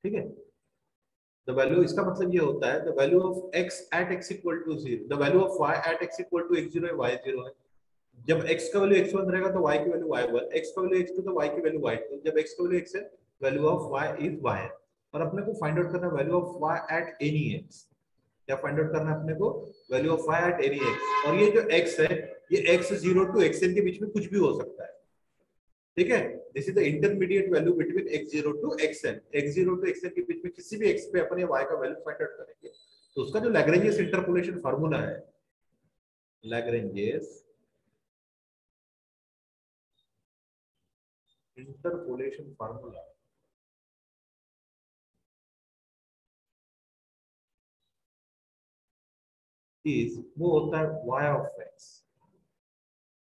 ठीक है, द वैल्यू, इसका मतलब ये होता है the value of x at x equal to 0, the value of y at x equal to x0 है, y0 है। जब x का वैल्यू x1 रहेगा तो y की वैल्यू y1, x का वैल्यू x2 तो y की वैल्यू y2, जब x का वैल्यू x है value of y is y। और अपने को फाइंड आउट करना है value of y at any x। क्या फाइंड आउट करना है अपने को? Value of y at any x। और ये जो x है ये x0 टू xn के बीच में कुछ भी हो सकता है। ठीक है, this is the intermediate value between x0 to xn। x0 to xn के बीच में किसी भी x पे अपन ये y का वैल्यू फाइंड आउट करेंगे। तो उसका जो लैग्रेंजियस इंटरपोलेशन फार्मूला है, लैग्रेंजियस इंटरपोलेशन फार्मूला इज, वो होता है y ऑफ x।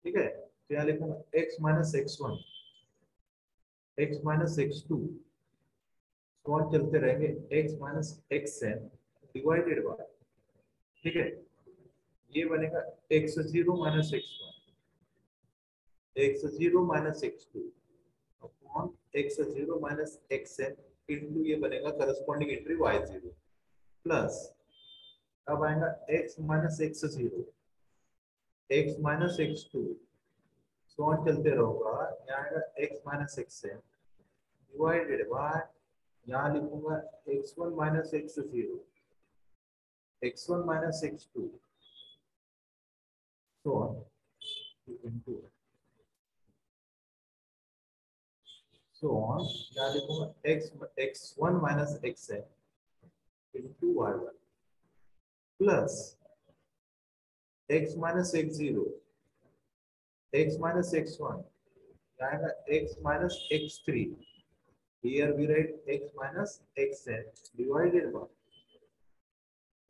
ठीक है, तो यहाँ लिखूंगा x minus x1 x minus x2, solve चलते रहेंगे, x minus xn divided bye, ठीक है, ये बनेगा x0 minus x1 x0 minus x2 upon x0 minus xn into ये बनेगा करस्पॉन्डिंग एंट्री y0 प्लस, अब आएगा x minus x0 x minus x2, solve चलते रहोगा, यहाँ आएगा x minus xn divided by, यहाँ लिखूंगा x1 minus x0 x1 minus x2 solve into, so on, यहाँ लिखूंगा x1 minus xn into y1 plus x minus x0, x minus x1, आएगा x minus x3. Here we write x minus xn divided by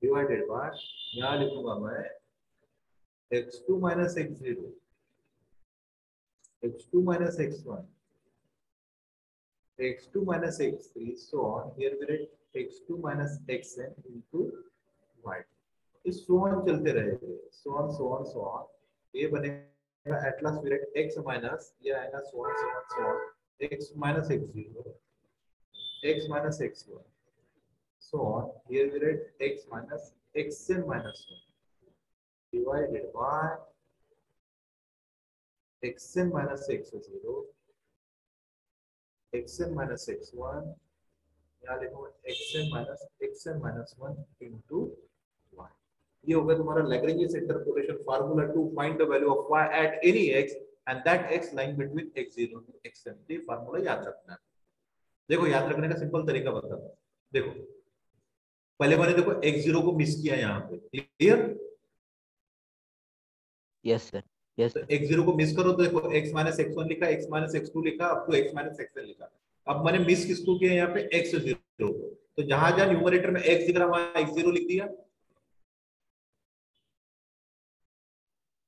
यहाँ लिखूंगा मैं x2 minus x0, x2 minus x1, x2 minus x3, so on. Here we write x2 minus xn into y. इस so on चलते रहेंगे, so on. ये बनेगा at last we write x minus, ये आएगा so on, x minus x0, x minus x1, so on. Here we write x minus xn minus 1 divided by xn minus x0, xn minus x1, यहाँ लिखो xn minus 1 into y. ये होगा तुम्हारा Lagrange interpolation formula to find the value of y at any x and that x lying between x0 to xn. ये formula याद रखना है. देखो याद रखने का सिंपल तरीका बताता हूं. देखो पहले मैंने देखो x0 को मिस किया यहाँ पे. क्लियर? Yes sir. यस तो x0 को मिस करो तो देखो x minus x1 लिखा, x minus x2 लिखा, अब तो x minus xn लिखा. अब मैंने मिस किसको किया यहाँ पे x0 को. तो जहां जहां न्यूमरेटर में x दिख रहा वहां x0 लिख दिया.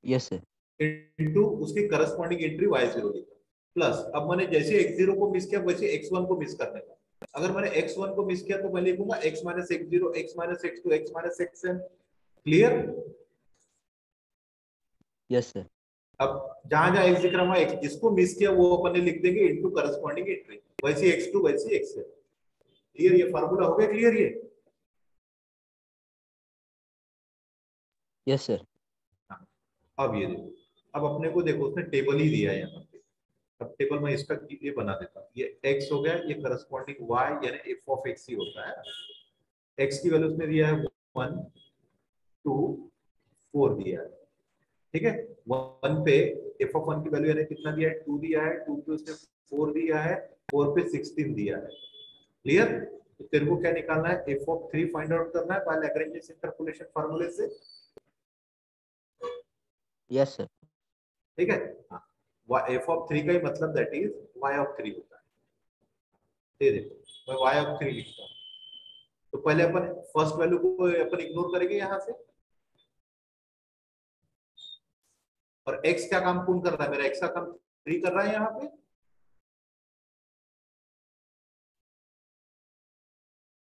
Yes sir. इनटू उसकी करस्पॉन्डिंग एंट्री y0 लिखा. प्लस अब मैंने जैसे x0 को मिस किया वैसे x1 को मिस करने का. अगर मैंने x1 को मिस किया तो मैं लिखूंगा x minus x0, x minus x2, x minus xn. Clear? Yes sir. अब जहां जहां x दिख रहा है x जिसको मिस किया वो अपन ने लिख देंगे इनटू करस्पॉन्डिंग एंट्री. वैसे x2 वैसे xn. क्लियर? ये फार्मूला हो गया क्लियर? ये यस सर. अब ये देखो, अब अपने को देखो उसने टेबल ही दिया है यहाँ पे. अब टेबल में इसका ये बना देता हूं. ये x हो गया, ये करस्पॉन्डिंग y यानी f of x ही होता है. x की वैल्यू उसने दिया है 1 2 4 दिया है. ठीक है. 1 पे f of 1 की वैल्यू यानी कितना दिया है 2 दिया है, 2 पे उसने 4 दिया है, 4 पे 16 दिया है. क्लियर? तो तेरे को क्या निकालना है f of 3 फाइंड आउट करना है बाय लैग्रेंज इंटरपोलेशन फार्मूले से. Yes sir. ठीक है. f of 3 का ही मतलब दैट इज y of 3 होता है. ये देखो मैं y of 3 लिखता हूं. तो पहले अपन फर्स्ट वैल्यू को अपन इग्नोर करेंगे यहां से. और x क्या काम कौन कर रहा है? मेरा x का काम 3 कर रहा है यहाँ पे.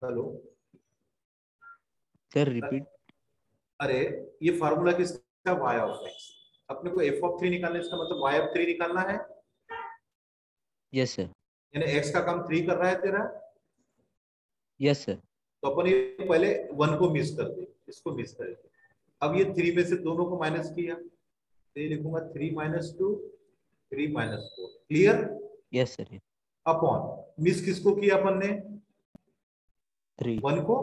Hello sir repeat. अरे ये फार्मूला किसका? y of x. अपने को f of 3 निकालना है, इसका मतलब y of 3 निकालना है. Yes sir. यानी x का काम 3 कर रहा है तेरा. Yes sir. तो अपन ये पहले 1 को मिस कर दे, इसको मिस करेंगे. अब ये 3 में से दोनों को माइनस किया तो ये लिखूंगा 3 minus 2 3 minus 4. Clear? Yes sir. Upon miss किसको किया अपन ने? 3. 1 को.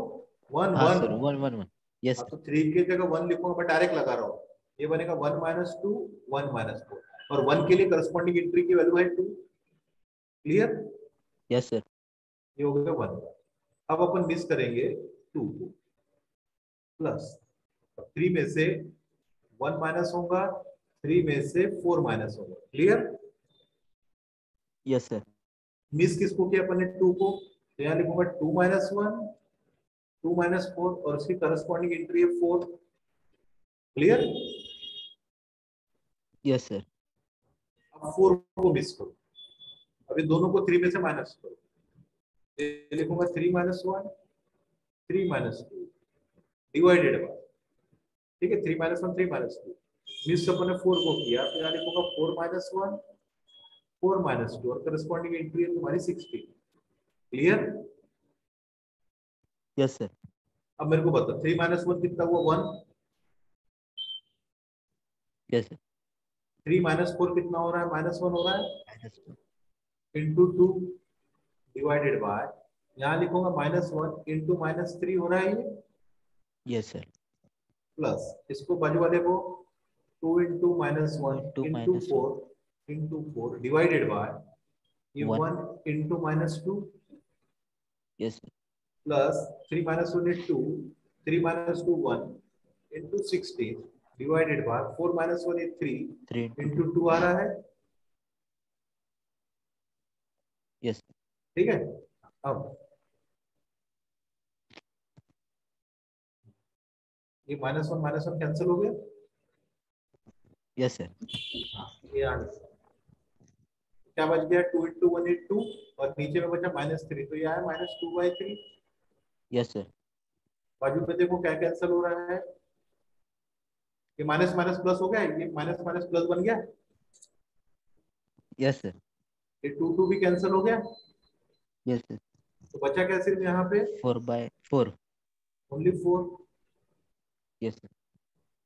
1 हाँ 1. सर. 1 1 1. यस तो सर. 3 की जगह 1 लिखूंगा, मैं डायरेक्ट लगा रहा हूँ. ये बनेगा 1 minus 2 1 minus 4 और 1 के लिए करस्पॉन्डिंग एंट्री की वैल्यू है 2. क्लियर? Yes sir. ये हो गया 1. अब अपन मिस करेंगे 2 को. प्लस 3 में से 1 माइनस होगा, 3 में से 4 माइनस होगा. क्लियर? Yes sir. मिस किसको किया अपन ने? 2 को. तो यहाँ लिखूंगा 2 minus 1 2 minus 4 और उसकी करस्पॉन्डिंग एंट्री है 4. क्लियर? Yes sir. अब 4 को मिस करो. अभी दोनों को 3 में से माइनस करो. ये लिखूंगा 3 minus 1 3 minus 2 डिवाइडेड बाय. ठीक है. 3 minus 1 3 minus 2 मिस अपन ने 4 को किया तो यहाँ लिखूंगा 4 minus 1 4 minus 2 और करस्पॉन्डिंग एंट्री है तुम्हारी 16. क्लियर? Yes sir. अब मेरे को बता 3 minus 1 कितना हुआ? 1. Yes sir. 3 minus 4 कितना हो रहा है? -1 हो रहा है. -2. इंटू 2 डिवाइडेड बाय यहाँ लिखूंगा -1 इंटू -3 हो रहा है ये. Yes sir. प्लस इसको बाजू वाले को 2 into -1 Into into -1. 4 divided by ये 1. 1 into -2 yes sir. Plus 3 minus 1 is 2 3 minus 2 1 into 16 divided by 4 minus 1 is 3 3 into 2 आ रहा है। यस ठीक है, अब ये माइनस वन कैंसिल हो गया। यस सर ये आंसर क्या बच गया, 2 इंटू 1 इज 2 और नीचे में बचा -3, तो ये आया -2/3। यस सर बाजू में देखो क्या कैंसिल हो रहा है, ये माइनस माइनस प्लस हो गया, ये माइनस माइनस प्लस बन गया, यस सर ये 2 भी कैंसिल हो गया, यस सर तो बचा क्या सिर्फ यहाँ पे 4/4 ओनली 4। यस सर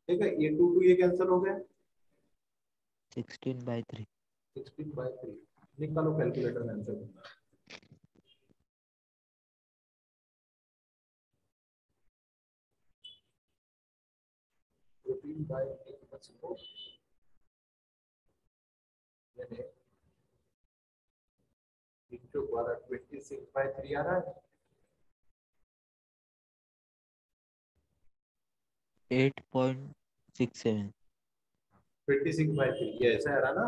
ठीक है, ये 2 ये कैंसिल हो गया, 16/3 16/3। निकालो कैलकुलेटर में आंसर। 14/8 यानी 26/3 आ रहा है। 8.67 26/3 ये ऐसा आ रहा ना,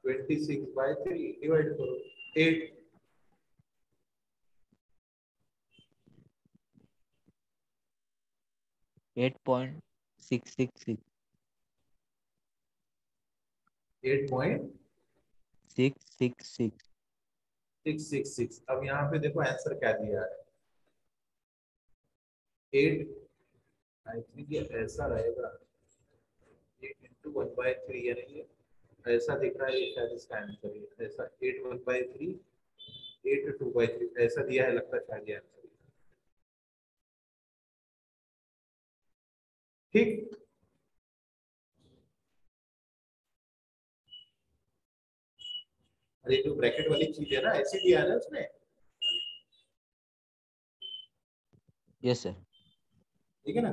26/3 डिवाइड करो 8, 8.666 666 8.666। अब यहाँ पे देखो आंसर क्या दिया है, 8 आई थिंक ये ऐसा रहेगा, 8 into 1/3 यानी ये ऐसा दिख रहा है, ये शायद इसका आंसर है ऐसा, 8 1/3 8 2/3 ऐसा दिया है, लगता है शायद ये आंसर है। ठीक, अरे जो ब्रैकेट वाली चीज है ना ऐसी दिया है ना उसने। यस सर ठीक है ना,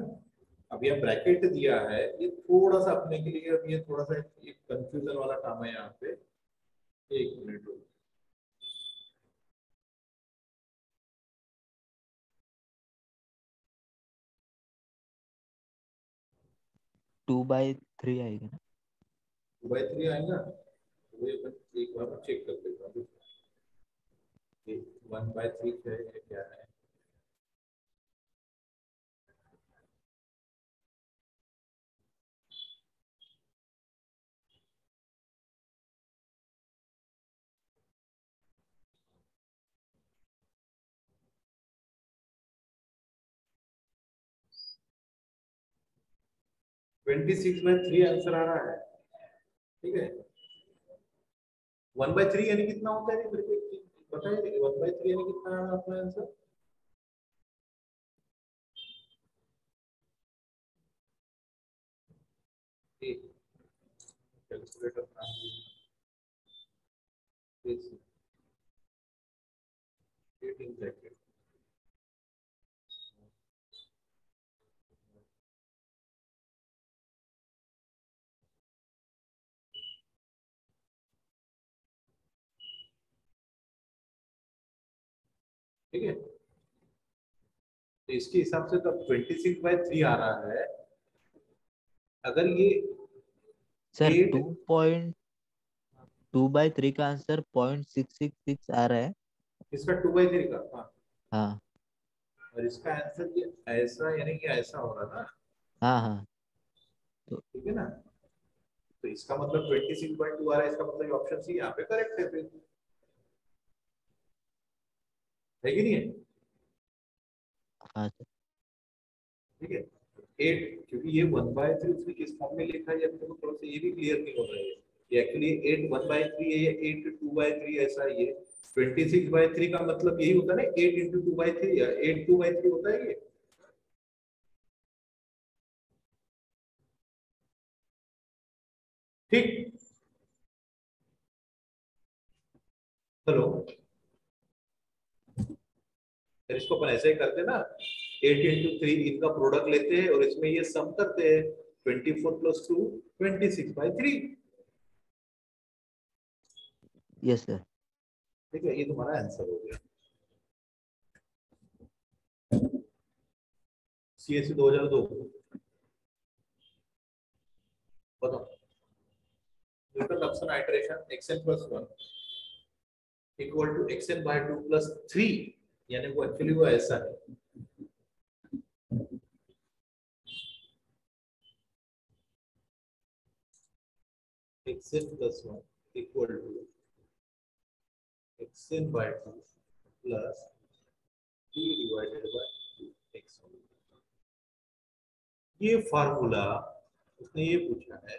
अब ये ब्रैकेट दिया है, ये थोड़ा सा अपने के लिए, अब ये थोड़ा सा एक कंफ्यूजन वाला काम है यहाँ पे। एक मिनट रुको। 2/3 आएगा ना 2/3 आएगा, वो ये एक बार चेक कर लेता हूँ, 1/3 है या क्या है। Twenty six by three answer आ रहा है। ठीक है, 1/3 यानी कितना होता है, मेरे को एक चीज बताइए, 1/3 यानी कितना है आपका आंसर। कैलकुलेटर ब्रैकेट, ठीक है, तो इसके हिसाब से तो 26/3 आ रहा है। अगर ये सर 8, 2/3 का आंसर 0.666 आ रहा है इसका 2/3 का, हाँ, हाँ और इसका आंसर ये ऐसा यानी कि ऐसा हो रहा ना। हाँ हाँ तो ठीक है ना, तो इसका मतलब 26/2 आ रहा है, इसका मतलब ऑप्शन सी यहाँ पे करेक्ट है फिर, है कि नहीं है। हाँ सर ठीक है, 8, क्योंकि ये 1/3 उसने किस फॉर्म में लिखा है ये तो थोड़ा सा ये भी क्लियर नहीं हो रहा है, ये एक्चुअली 8 1/3 है या 8 2/3 ऐसा ही है। 26/3 का मतलब यही होता है ना, 8 into 2/3 या 8 2/3 होता है ये। ठीक, हेलो, फिर इसको अपन ऐसे ही करते हैं ना, 8 into 3 इनका प्रोडक्ट लेते हैं और इसमें ये सम करते हैं, 24 + 2 26/3। यस सर ठीक है, ये तुम्हारा आंसर हो गया। CSC 2002। बताओ, Newton Raphson iteration xn plus 1 equal to xn by 2 plus 3, यानी वो एक्चुअली वो ऐसा है, xn plus 1 equal to xn by 2 plus 3 divided by 2x1। ये फार्मूला उसने ये पूछा है,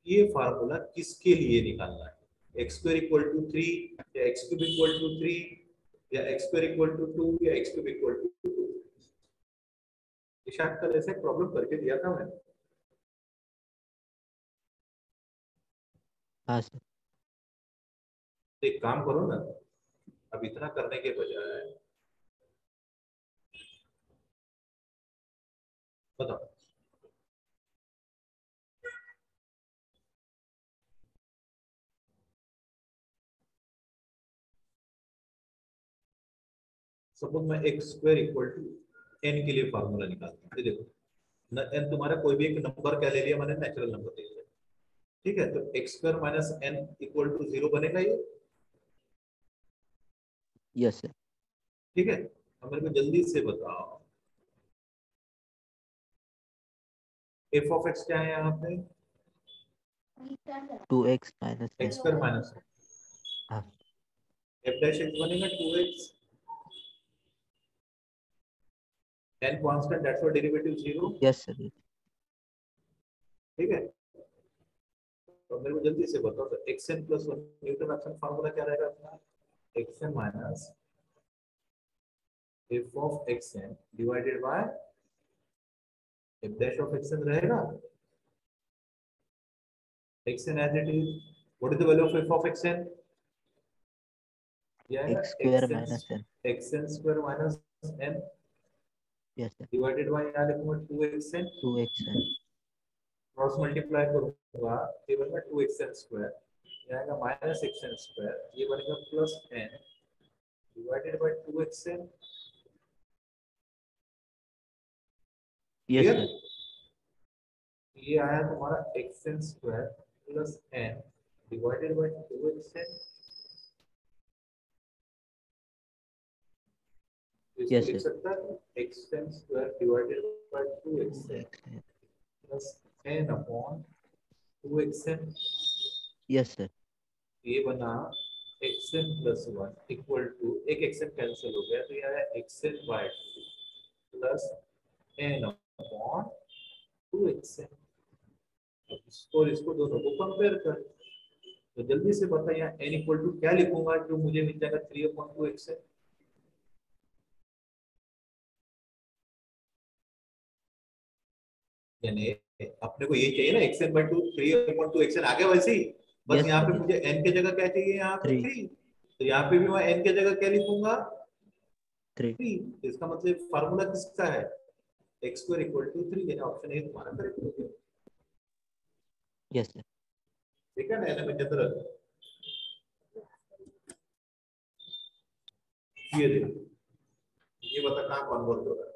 ये फार्मूला किसके लिए निकालना है, एक्स स्क्वायर इक्वल टू 3 या एक्स क्यूब इक्वल टू 3 या एक्स स्क्वायर इक्वल टू 2 या एक्स क्यूब इक्वल टू 2। ये शायद कल ऐसे प्रॉब्लम करके दिया था मैंने। हाँ सर। एक काम करो ना, अब इतना करने के बजाय बताओ, 'सपोज मैं X square equal to N के लिए फार्मूला निकालता हूँ, ये देखो न एन तुम्हारा कोई भी एक नंबर क्या ले लिया मैंने, नेचुरल नंबर ले लिया, ठीक है, तो X square minus N equal to 0 बनेगा ये, यस सर। ठीक है। अब मेरे को जल्दी से बताओ एफ ऑफ एक्स क्या है यहाँ पे, 2x minus x n. Square minus हाँ। एफ डैश एक्स बनेगा 2x, n constant that's why derivative 0, yes sir. ठीक है। तो मेरे को जल्दी से बताओ, तो xn plus 1 Newton Raphson formula क्या रहेगा अपना, xn minus f of xn divided by f dash of xn रहेगा, xn as it is, what is the value of f of xn, ये आएगा x square xn minus n. xn square minus n yes sir. Divided by यहाँ लिखूंगा 2xn, 2x N. Cross multiply करूंगा ये बनेगा 2xn square, ये आएगा minus xn square, ये बनेगा plus n divided by 2xn, yes clear. Sir. ये आया तुम्हारा xn square plus n divided by 2xn, इसको यस लिख सर। सकता है xn square divided by 2xn 2x n. Plus n upon 2xn, yes sir. ये बना xn प्लस 1 इक्वल टू एक xn कैंसिल हो गया, तो ये आया xn by 2 plus n upon 2xn। अब इसको और इसको दोनों को कंपेयर कर, तो जल्दी से बता यहाँ n इक्वल टू क्या लिखूंगा जो मुझे मिल जाएगा 3 अपॉन 2xn, यानी अपने को ये चाहिए ना xn by 2 3/2xn आ गया वैसे ही, बस यस यहाँ पे सर। मुझे n की जगह क्या चाहिए, यहाँ पे 3। 3, तो यहाँ पे भी मैं n की जगह क्या लिखूंगा 3। 3, तो इसका मतलब फार्मूला किसका है, x स्क्वायर इक्वल टू 3, यानी ऑप्शन ए तुम्हारा करेक्ट हो गया, यस सर। ठीक है ना, यानी जनरल ये देखो, ये बता कहाँ कन्वर्ट हो रहा है।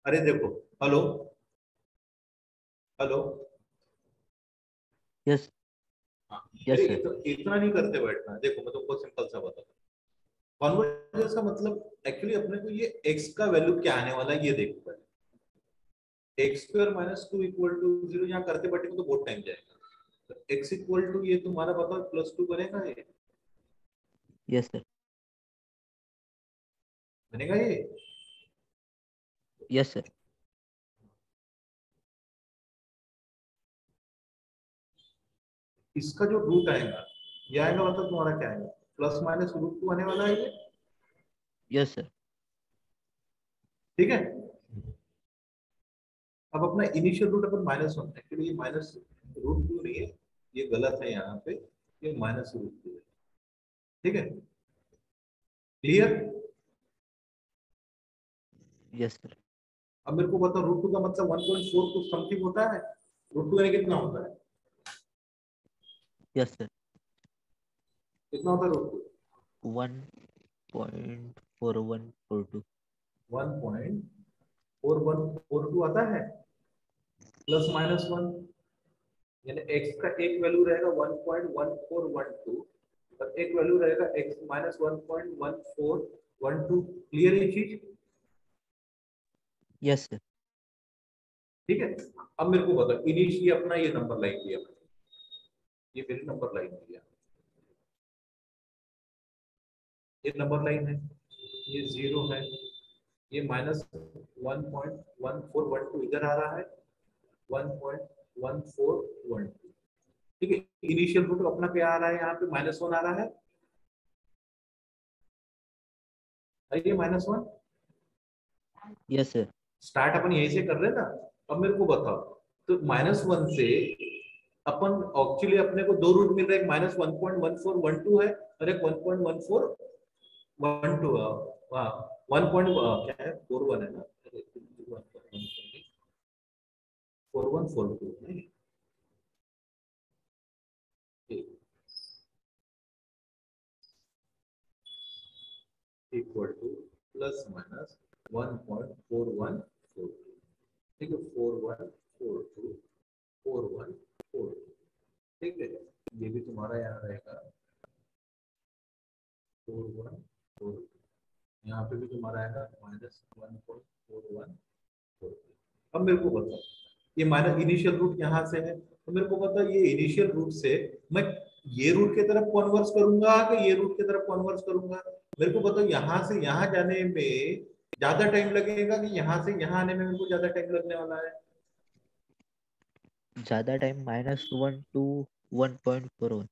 अरे देखो, हेलो हेलो। यस हाँ, अरे यस सर। इतना नहीं करते बैठना। देखो मैं तुमको सिंपल सा बताता हूँ। कॉन्वर्जेंस का मतलब एक्चुअली अपने को ये x का वैल्यू क्या आने वाला है ये देखो पहले। X square minus two equal to zero, यहाँ करते बैठे तो बहुत टाइम जाएगा। तो x इक्वल टू ये तुम्हारा बताओ प्लस टू बनेगा, ये यस सर। बनेगा ये। Yes sir. इसका जो रूट आएगा ये आएगा, मतलब तुम्हारा क्या आएगा, प्लस माइनस रूट टू आने वाला है ये। Yes sir. ठीक है। अब अपना इनिशियल रूट अपन माइनस वन, एक्चुअली ये माइनस रूट टू नहीं है, ये गलत है यहाँ पे, ये माइनस रूट टू है। ठीक है, क्लियर। Yes sir. अब मेरे को बताओ रूट टू का मतलब 1.4 कुछ समथिंग होता है। रूट टू यानी कितना होता है, यस सर। कितना होता है रूट टू। 1.4142। 1.4142 आता है, प्लस माइनस वन, यानी x का एक वैल्यू रहेगा 1.1412 और एक वैल्यू रहेगा x माइनस 1.1412। क्लियर ये चीज। Yes sir. ठीक है। अब मेरे को बताओ इनिशियली अपना ये नंबर लाइन दिया, ये मेरी नंबर लाइन दिया, ये नंबर लाइन है, ये जीरो है, ये माइनस 1.1412 इधर आ रहा है, 1.1412। ठीक है। इनिशियल रूट अपना क्या आ रहा है, यहाँ पे माइनस वन आ रहा है, ये minus one. Yes sir. Start अपन यहीं से कर रहे हैं ना। अब मेरे को बताओ, तो माइनस वन से अपन एक्चुअली अपने को दो रूट मिल रहा है, एक माइनस 1.1412 है और एक 1.1412 है। हाँ, 1. क्या है, 41 है ना, 4142 नहीं, इक्वल टू प्लस माइनस 1.4142। ठीक है, 4142, 4142। ठीक है, ये भी तुम्हारा यहाँ रहेगा 4142, यहाँ पे भी तुम्हारा आएगा माइनस 1.4142। अब मेरे को बताओ, ये माइनस इनिशियल रूट यहाँ से है, तो मेरे को बताओ ये इनिशियल रूट से मैं ये रूट की तरफ कन्वर्स करूंगा कि ये रूट की तरफ कन्वर्स करूंगा। मेरे को बताओ यहाँ से यहाँ जाने में ज्यादा टाइम लगेगा कि यहाँ से यहाँ आने में मेरे को ज्यादा टाइम लगने वाला है। ज्यादा टाइम -1 to 1.41।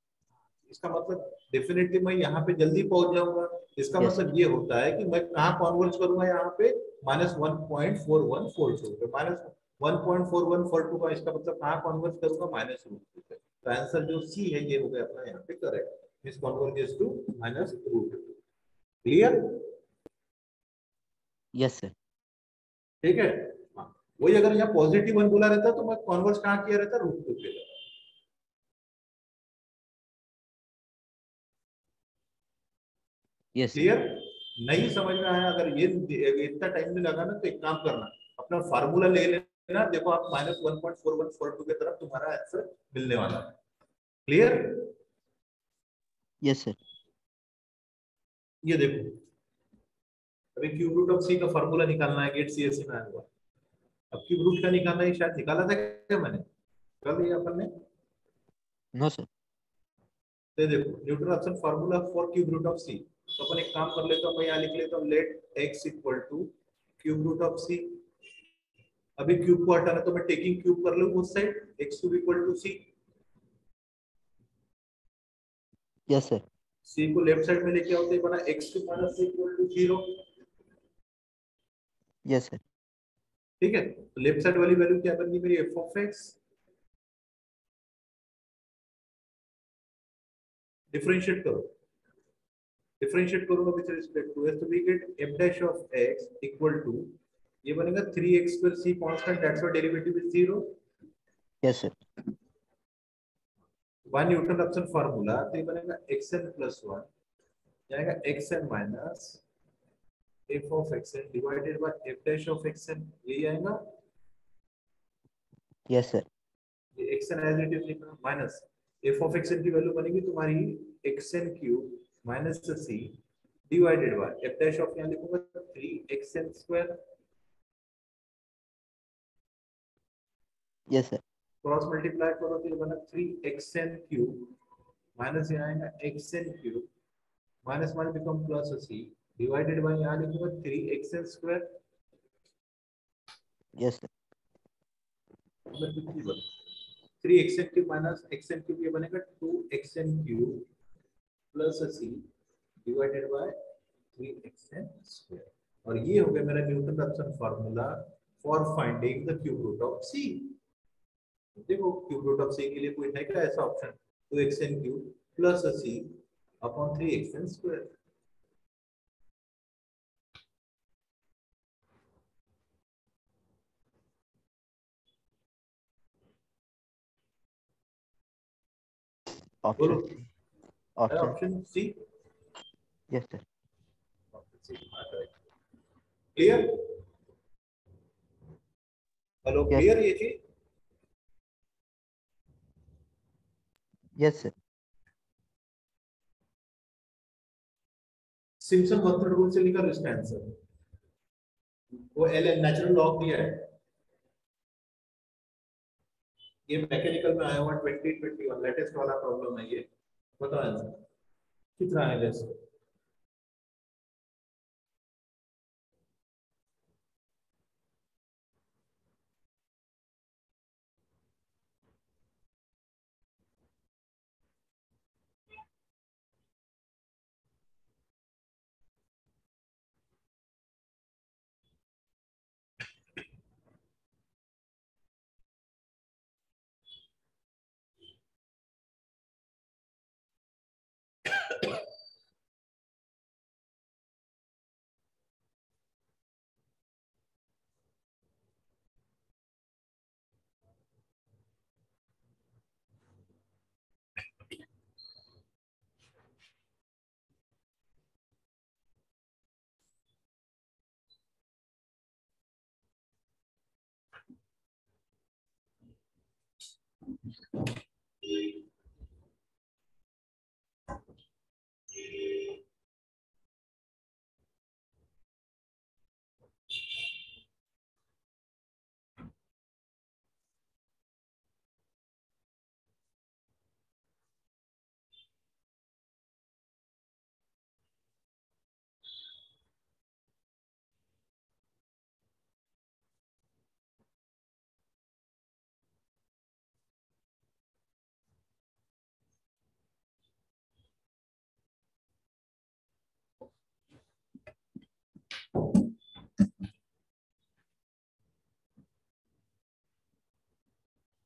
इसका मतलब डेफिनेटली मैं यहाँ पे जल्दी पहुंच जाऊंगा। इसका यस मतलब सर। ये होता है कि मैं कहाँ कॉन्वर्ज करूंगा, यहाँ पे -1.4142 पे, -1.4142 का इसका मतलब कहाँ कॉन्वर्ज करूंगा, माइनस रूट टू पे। तो आंसर जो सी है ये हो गया अपना यहाँ पे correct, this converges to minus root two. Clear. Yes sir. ठीक है। हाँ, वही अगर यहाँ पॉजिटिव वन बोला रहता तो मैं कॉन्वर्ज कहाँ किया रहता, रूट टू पे। Yes sir. क्लियर। नहीं समझ में आया, अगर ये इतना टाइम नहीं लगा ना तो एक काम करना, अपना फार्मूला ले लेना, देखो आप -1.4142 की तरफ तुम्हारा आंसर मिलने वाला है। क्लियर। Yes sir. ये देखो, अभी क्यूब रूट ऑफ सी का फार्मूला निकालना है, गेट सीएससी में आया हुआ। अब क्यूब रूट का निकालना है, शायद निकाला था क्या मैंने, निकाल दिया अपन ने। No sir. तो देखो Newton option formula for cube root of C, तो अपन एक काम कर लेता हूँ, मैं यहाँ लिख लेता हूँ, let x equal to cube root of C. अभी क्यूब को हटाना तो मैं टेकिंग क्यूब कर लूँ उस side, x cube equal to C. Yes sir. C को लेफ्ट साइड में लेके आओ तो ये बना x cube minus C equal to zero. Yes sir. ठीक है, तो लेफ्ट साइड वाली वैल्यू क्या बन गई मेरी, एफ ऑफ एक्स। डिफरेंशिएट करो, डिफरेंशिएट करूंगा विद रिस्पेक्ट टू एस, तो we get f dash of x equal to, ये बनेगा 3x square c constant, that's why derivative is zero. Yes sir. One Newton Raphson formula, तो ये बनेगा xn plus one, जाएगा xn minus f of xn divided by f dash of xn, यही आएगा। Yes sir. ये xn as it is लिखना minus f of xn की value बनेगी तुम्हारी xn cube minus c divided by f dash of, यहाँ लिखूंगा 3xn square, yes sir. Cross multiply करो तो ये बना 3xn क्यूब माइनस यहाँ आएगा xn cube minus minus become plus c divided by यहाँ लिखूंगा 3xn स्क्वायर। Yes sir. मतलब कितनी बन 3xn cube minus xn cube, ये बनेगा 2xn cube plus c divided by 3xn square. और ये हो गया मेरा Newton Raphson formula for finding the cube root of c। देखो क्यूब रूट ऑफ c के लिए कोई है क्या ऐसा option, 2xn cube plus c upon 3xn square. बोलो option option option C. Yes sir. Clear, hello yes clear ये चीज। Yes sir. Simpson one third rule से निकालो इसका आंसर, वो एल नेचुरल लॉग दिया है, ये मैकेनिकल में आया हुआ 2021 लेटेस्ट वाला प्रॉब्लम है ये। बताओ आंसर कितना आएगा इसको।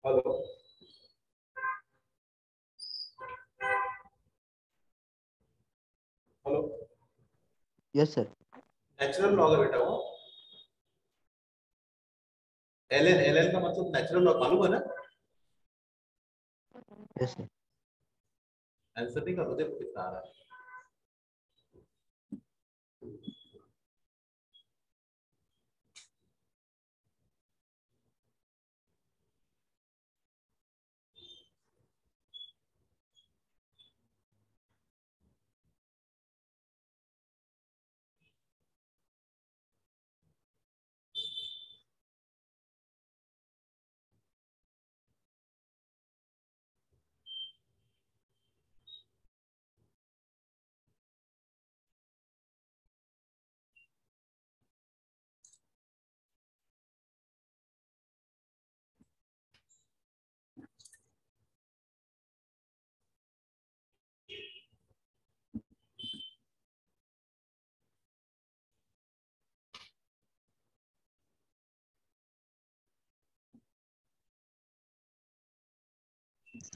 Hello hello, yes sir. Natural log है बेटा वो, एल एन का मतलब नेचुरल लॉग मालूम है ना। Yes sir. आंसर नहीं करो, देखो कितना आ रहा है।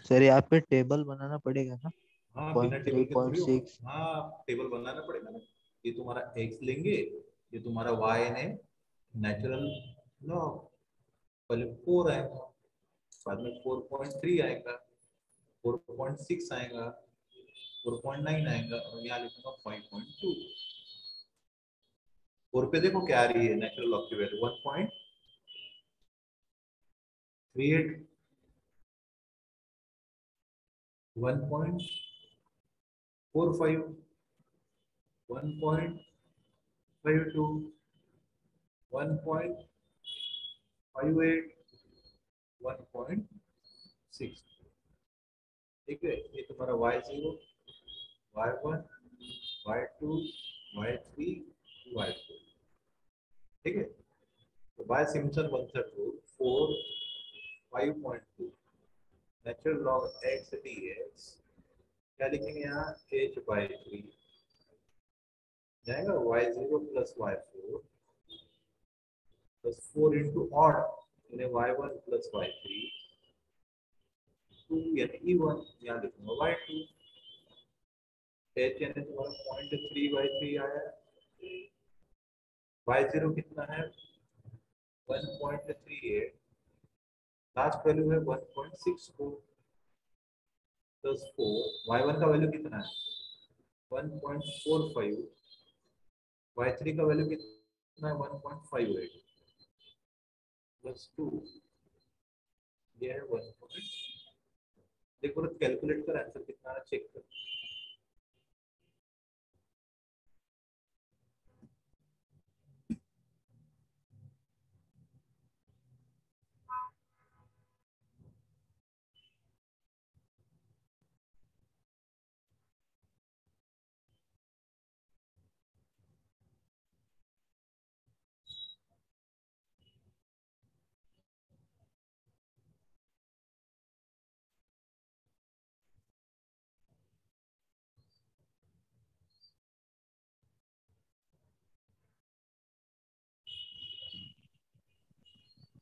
सर यहाँ पे टेबल बनाना पड़ेगा ना। हाँ बिना पॉइंट थ्री टेबल के पॉइंट थोड़ी होगा। सिक्स हाँ टेबल बनाना पड़ेगा ना। ये तुम्हारा x लेंगे, ये तुम्हारा y ने नेचुरल लॉग, पहले 4 आएगा, बाद में 4.3 आएगा, 4.6 आएगा, 4.9 आएगा और यहाँ लिखूंगा 5.2। 4 पे देखो क्या आ रही है नेचुरल लॉग की वैल्यू 1.38 1.45 1.52 1.58 1.6। ठीक है, ये तुम्हारा y0 y1 y2 y3 y4। ठीक है, तो by Simpson method rule 4 5.2 natural log x dx क्या लिखेंगे यहाँ h/3 जाएगा y0 plus y4 plus 4 into odd यानी y1 प्लस y3 2 यानी e1 यहाँ लिखूंगा y2 h यानी तुम्हारा 0.3/3 आया y0 कितना है 1.38 लास्ट वैल्यू है 1.64 प्लस 4 y1 का वैल्यू कितना है 1.45 y3 का वैल्यू कितना है 1.58 प्लस 2 ये है 1. देखो ना कैलकुलेट कर आंसर कितना है चेक कर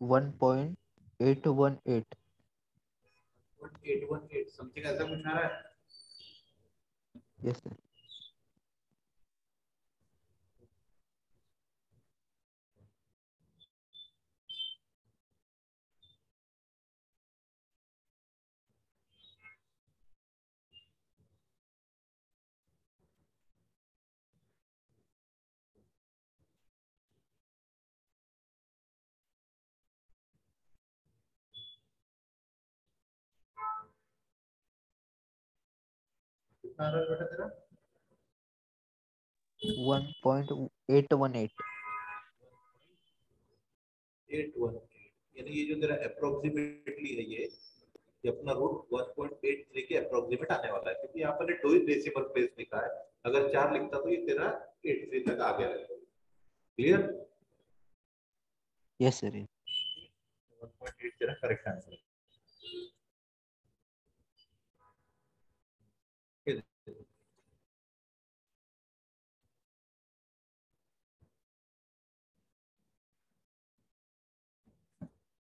1.818। 818 समथिंग ऐसा कुछ आ रहा है यस सर। कितना आ रहा है बेटा तेरा 1.818। 818 यानी ये जो तेरा अप्रोक्सीमेटली है ये अपना रूट 1.83 के अप्रोक्सीमेट आने वाला है क्योंकि यहाँ पर दो ही डेसिमल प्लेस लिखा है अगर 4 लिखता तो ये तेरा 83 तक आ गया रहेगा क्लियर यस सर। 1.8 तेरा करेक्ट आंसर है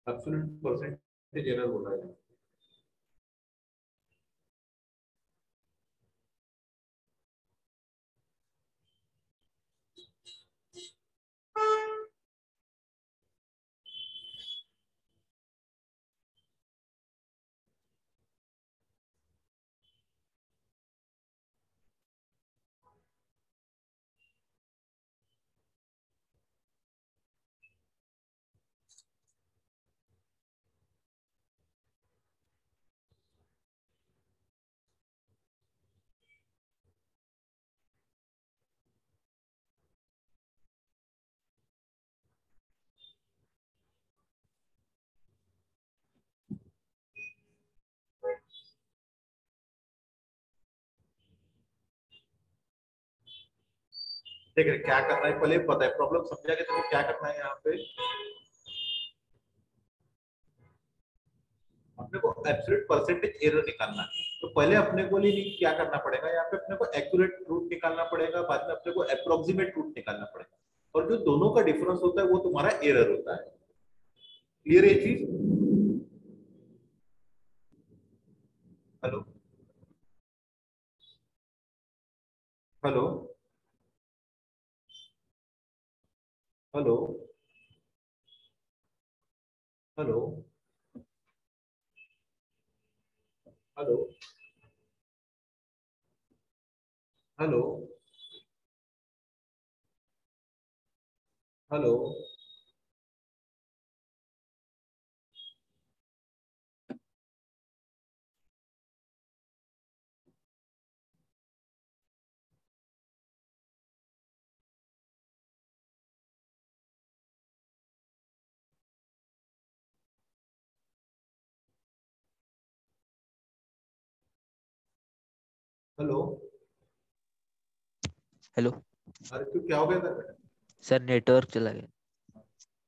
एब्सोल्यूट परसेंटेज एरर हो रहा है ठीक है क्या करना है पहले पता है प्रॉब्लम समझा के तुम्हें क्या करना है यहाँ पे अपने को एब्सोल्यूट परसेंटेज एरर निकालना है तो पहले अपने को लिए क्या करना पड़ेगा यहाँ पे अपने को एक्यूरेट रूट निकालना पड़ेगा बाद में अपने को अप्रोक्सीमेट रूट निकालना पड़ेगा और जो दोनों का डिफरेंस होता है वो तुम्हारा एरर होता है क्लियर है ये चीज hello hello hello hello hello hello hello, hello. Hello अरे क्यों, क्या हो गया था बेटा? सर, नेटवर्क चला गया।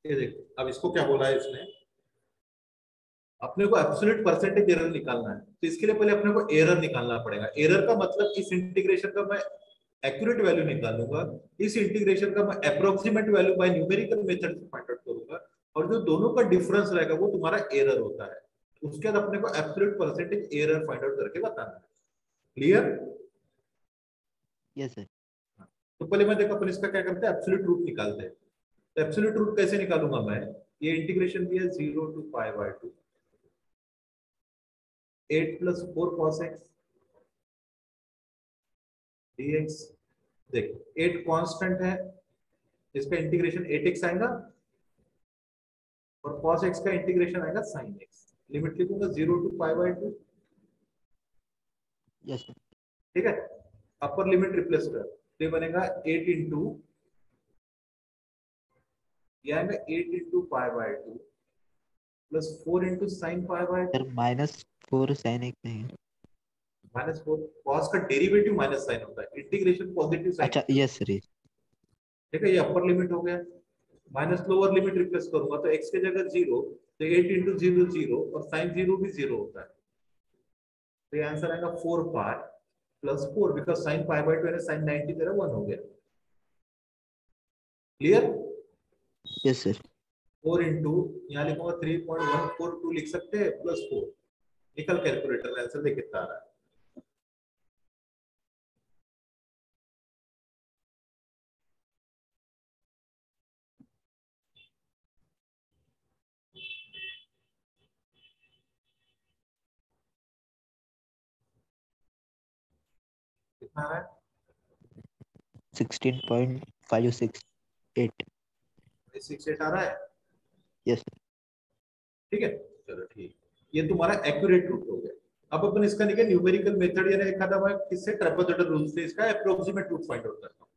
ये देखो, अब इसको क्या बोला है इसने, अपने को एब्सोल्यूट परसेंटेज एरर निकालना है, तो इसके लिए पहले अपने को एरर निकालना पड़ेगा। एरर का मतलब इस इंटीग्रेशन का मैं एक्यूरेट वैल्यू निकालूंगा, इस इंटीग्रेशन का मैं approximate value by numerical method से फाइंड आउट करूंगा, और जो दोनों का डिफरेंस रहेगा वो तुम्हारा एरर होता है। उसके बाद अपने को absolute percentage error find out करके बताना है। क्लियर? Yes sir. तो पहले मैं देखो अपन इसका क्या करते हैं, एब्सोल्यूट रूट निकालते हैं। तो एब्सोल्यूट रूट कैसे निकालूंगा मैं, ये इंटीग्रेशन दिया 0 to π/2 8 + 4 cos x dx। देख, 8 कांस्टेंट है, इसका इंटीग्रेशन 8x आएगा, और cos x का इंटीग्रेशन आएगा sin x। लिमिट लिखूंगा 0 to π/2। Yes sir. ठीक है, अपर लिमिट रिप्लेस कर, तो ये बनेगा 8 इंटू, ये आएगा 8 into π/2 plus 4 into sine π/2 sir -4 sin x नहीं है। -4। cos का डेरिवेटिव माइनस साइन होता है, इंटीग्रेशन पॉजिटिव साइन अच्छा होता है। Yes sir. ठीक है, ये अपर लिमिट हो गया, माइनस लोअर लिमिट रिप्लेस करूंगा तो x की जगह 0, तो 8 इंटू 0 0, और साइन 0 भी 0 होता है, तो ये आंसर आएगा 4 प्लस 4, बिकॉज साइन π/2 साइन 90 तेरा 1 हो गया। क्लियर? Yes sir. 4 इंटू, यहाँ लिखूंगा 3.142 लिख सकते हैं, प्लस 4। निकल कैलकुलेटर में आंसर देख कितना आ रहा है। कितना आ रहा है? 16.568। 68 आ रहा है। यस ठीक है, चलो ठीक, ये तुम्हारा एक्यूरेट रूट हो गया। अब अपन इसका निकल न्यूमेरिकल मेथड, यानी एक आधा मैं किससे ट्रेपेजोइडल रूल से इसका अप्रोक्सीमेट रूट फाइंड आउट करता हूँ।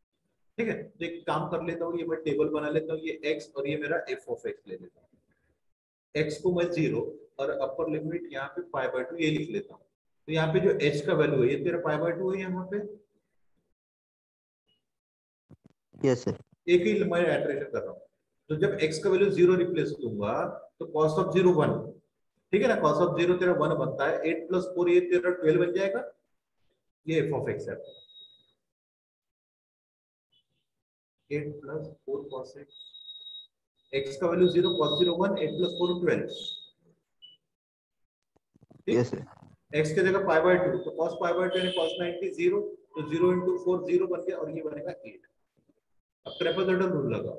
ठीक है, तो एक काम कर लेता हूँ, ये मैं टेबल बना लेता हूँ, ये x और ये मेरा f ऑफ x ले लेता हूँ। x को मैं 0 और अपर लिमिट यहाँ पे π/2 ये लिख लेता हूँ। तो यहाँ पे जो h का वैल्यू है ये तेरा π/2 है यहाँ पे। Yes sir. एक ही मैं आइटरेशन कर रहा हूँ, तो जब x का वैल्यू 0 रिप्लेस दूंगा तो cos ऑफ 0 1। ठीक है ना, cos ऑफ 0 तेरा 1 बनता है, 8 + 4 ये तेरा 12 बन जाएगा। ये f ऑफ x है, 8 + 4 cos x, x का वैल्यू 0, cos 0 1, 8 + 4 12। ठीक, यस सर। x की जगह π/2, तो cos π/2 यानी cos 90 0, तो 0 इंटू 4 0 बन गया, और ये बनेगा 8। अब ट्रेपेजोइडल रूल लगाओ।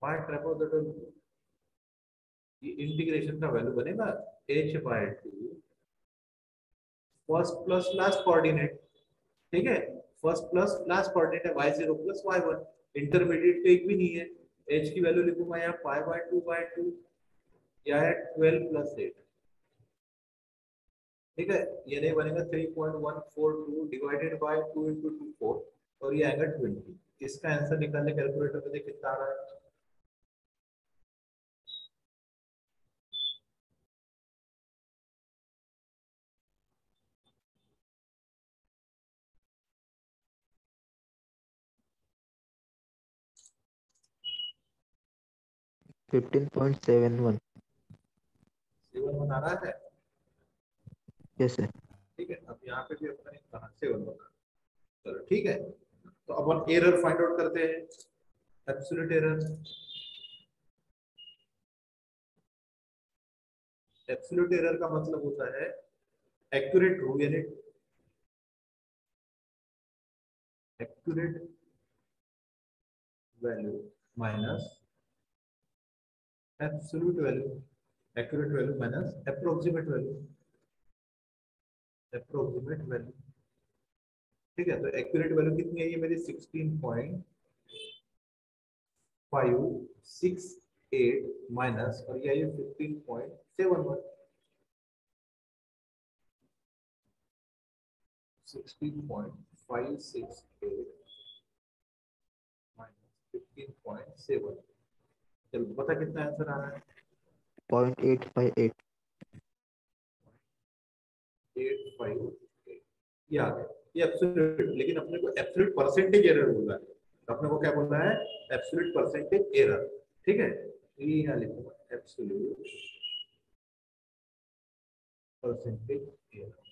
बाय ट्रेपेजोइडल रूल ये इंटीग्रेशन का वैल्यू बनेगा h/2 first plus last coordinate. ठीक है, फर्स्ट प्लस लास्ट कोऑर्डिनेट है y0 प्लस y1, इंटरमीडिएट तो एक भी नहीं है। h की वैल्यू लिखूंगा यहाँ π/2/2, या है 12 + 8। ठीक है, ये नहीं बनेगा 3.142 डिवाइडेड बाय 2 इंटू 2 4, और ये आएगा 20। इसका आंसर निकालने कैलकुलेटर में देख कितना आ रहा है। 15.71। 7 आ रहा है। Yes sir. ठीक है, अब यहाँ पे भी अपने कहाँ से बना, चलो ठीक है। तो अब हम एरर फाइंड आउट करते हैं, एब्सोल्यूट एरर। एब्सोल्यूट एरर का मतलब होता है एक्यूरेट ट्रू, यानी accurate value minus absolute value, accurate value minus approximate value. Approximate value. ठीक है, तो एक्यूरेट वैल्यू कितनी है ये मेरी 16.568 माइनस, और ये 15.71। 16.568 माइनस 15.7। चलो बता कितना आंसर आ रहा है। 0.858। 858 ये आ गया। ये एब्सोल्यूट, लेकिन अपने को एब्सोल्यूट परसेंटेज एरर बोला है। अपने को क्या बोलना है, एब्सोल्यूट परसेंटेज एरर। ठीक है, ये यहाँ लिखूंगा एब्सोल्यूट परसेंटेज एरर।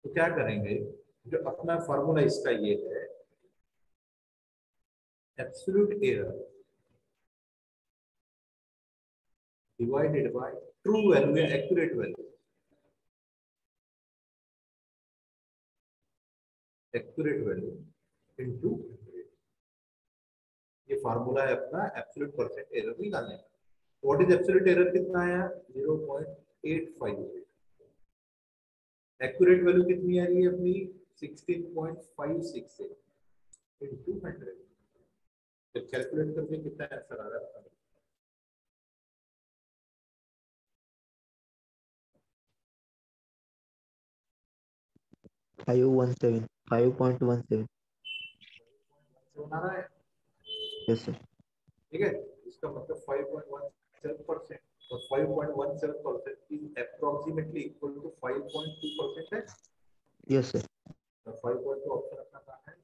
तो क्या करेंगे, जो अपना फॉर्मूला इसका ये है, absolute error divided by true value या accurate value. Accurate value into, ये फार्मूला है अपना एब्सोल्यूट परसेंट एरर निकालने का। व्हाट इज एब्सोल्यूट एरर कितना आया, 0.858। एक्यूरेट वैल्यू कितनी आ रही है अपनी, 16.568 इनटू 100। जब कैलकुलेट करके कितना आंसर आ रहा है, 517 5.17। आ रहा है। Yes sir. ठीक है, इसका मतलब 5.17%, और 5.17% इज अप्रोक्सीमेटली इक्वल टू 5.2% है। Yes sir. तो 5.2 ऑप्शन अपना कहाँ है।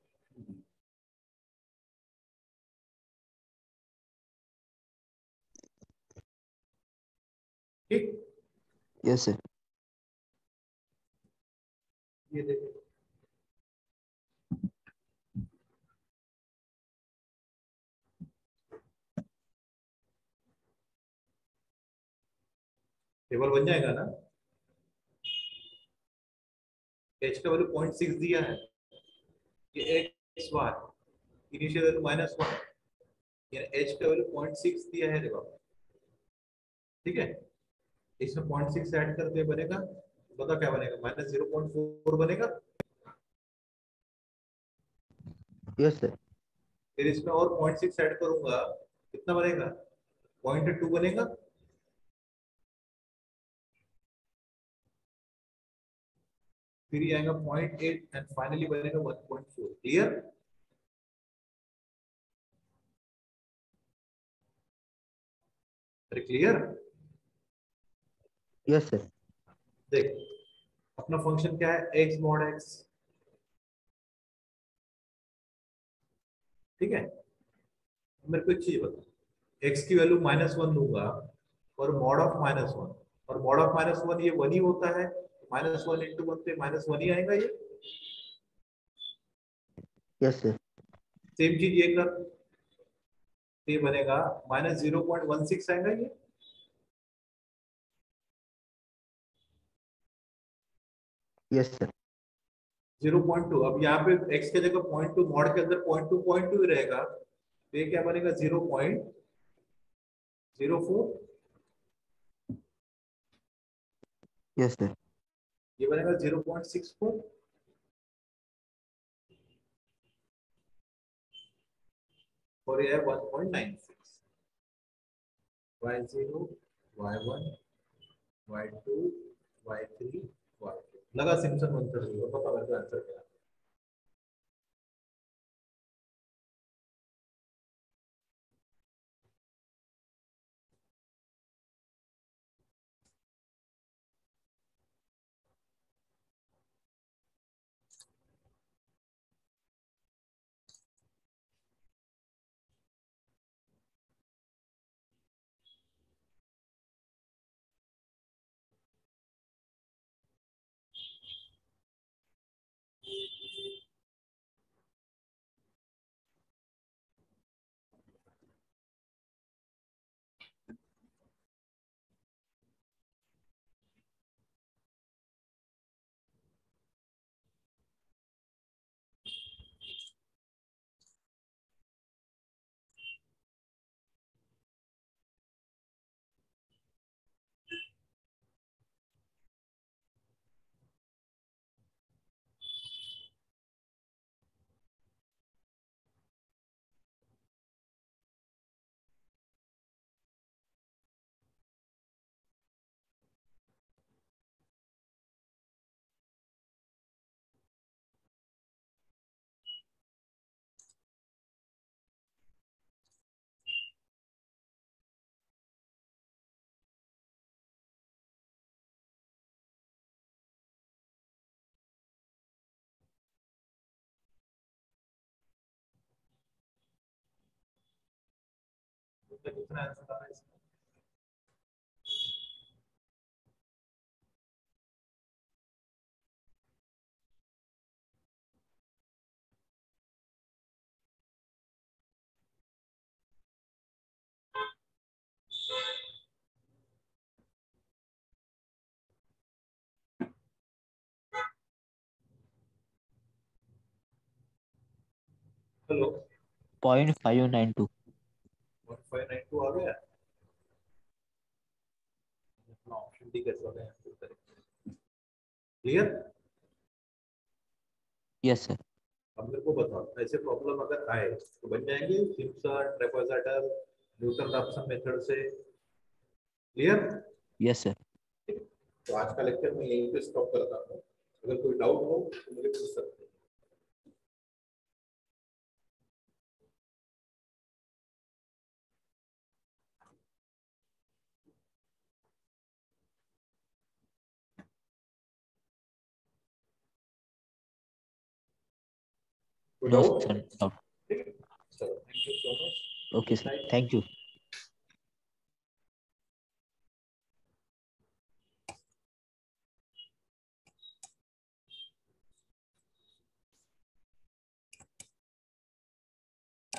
ठीक, यस सर। ये देखो, टेबल बन जाएगा ना। एच का वैल्यू 0.6 दिया है, ये एक्स बार इनिशियल वैल्यू -1, यानी एच का वैल्यू 0.6 दिया है देखो। ठीक है, इसमें 0.6 ऐड करके बनेगा, बता क्या बनेगा, -0.4 बनेगा। Yes sir. फिर इसमें और 0.6 ऐड करूंगा, कितना बनेगा, 0.2 बनेगा। फिर ये आएगा 0.8 एंड फाइनली बनेगा 1.4। क्लियर। अरे क्लियर। Yes sir. देख, अपना फंक्शन क्या है, x मॉड x। ठीक है, मेरे को एक चीज बता, x की वैल्यू -1 दूंगा, और मॉड ऑफ -1, और मॉड ऑफ -1 ये 1 ही होता है, -1 इंटू 1 पे -1 ही आएगा ये। Yes sir. सेम चीज ये कर, तो ये बनेगा -0.16 आएगा ये। Yes sir. 0.2, अब यहाँ पे x के जगह 0.2, मॉड के अंदर 0.2 ही रहेगा, तो ये क्या बनेगा, 0.04। Yes sir. ये बनेगा 0.64, और ये है 1.96। y0, y1, y2, y3, y4 लगा सिम्पसन आंसर, पता मेरे को आंसर क्या है। तुमने कितना आंसर डाला इसमें? हेलो, 0.592। 1592 आ गया। अपना ऑप्शन डी कैसे हो गया? क्लियर? Yes sir. अब मेरे को बताओ, ऐसे प्रॉब्लम अगर आए तो बन जाएंगे Simpson, trapezoidal, Newton Raphson method से। क्लियर? Yes sir. तो आज का लेक्चर मैं यहीं पे स्टॉप करता हूँ। अगर कोई डाउट हो तो मुझे पूछ सकते हैं। कोई नो डाउट? सर। ठीक है, चलो, thank you so much. Okay good sir, night. Thank you.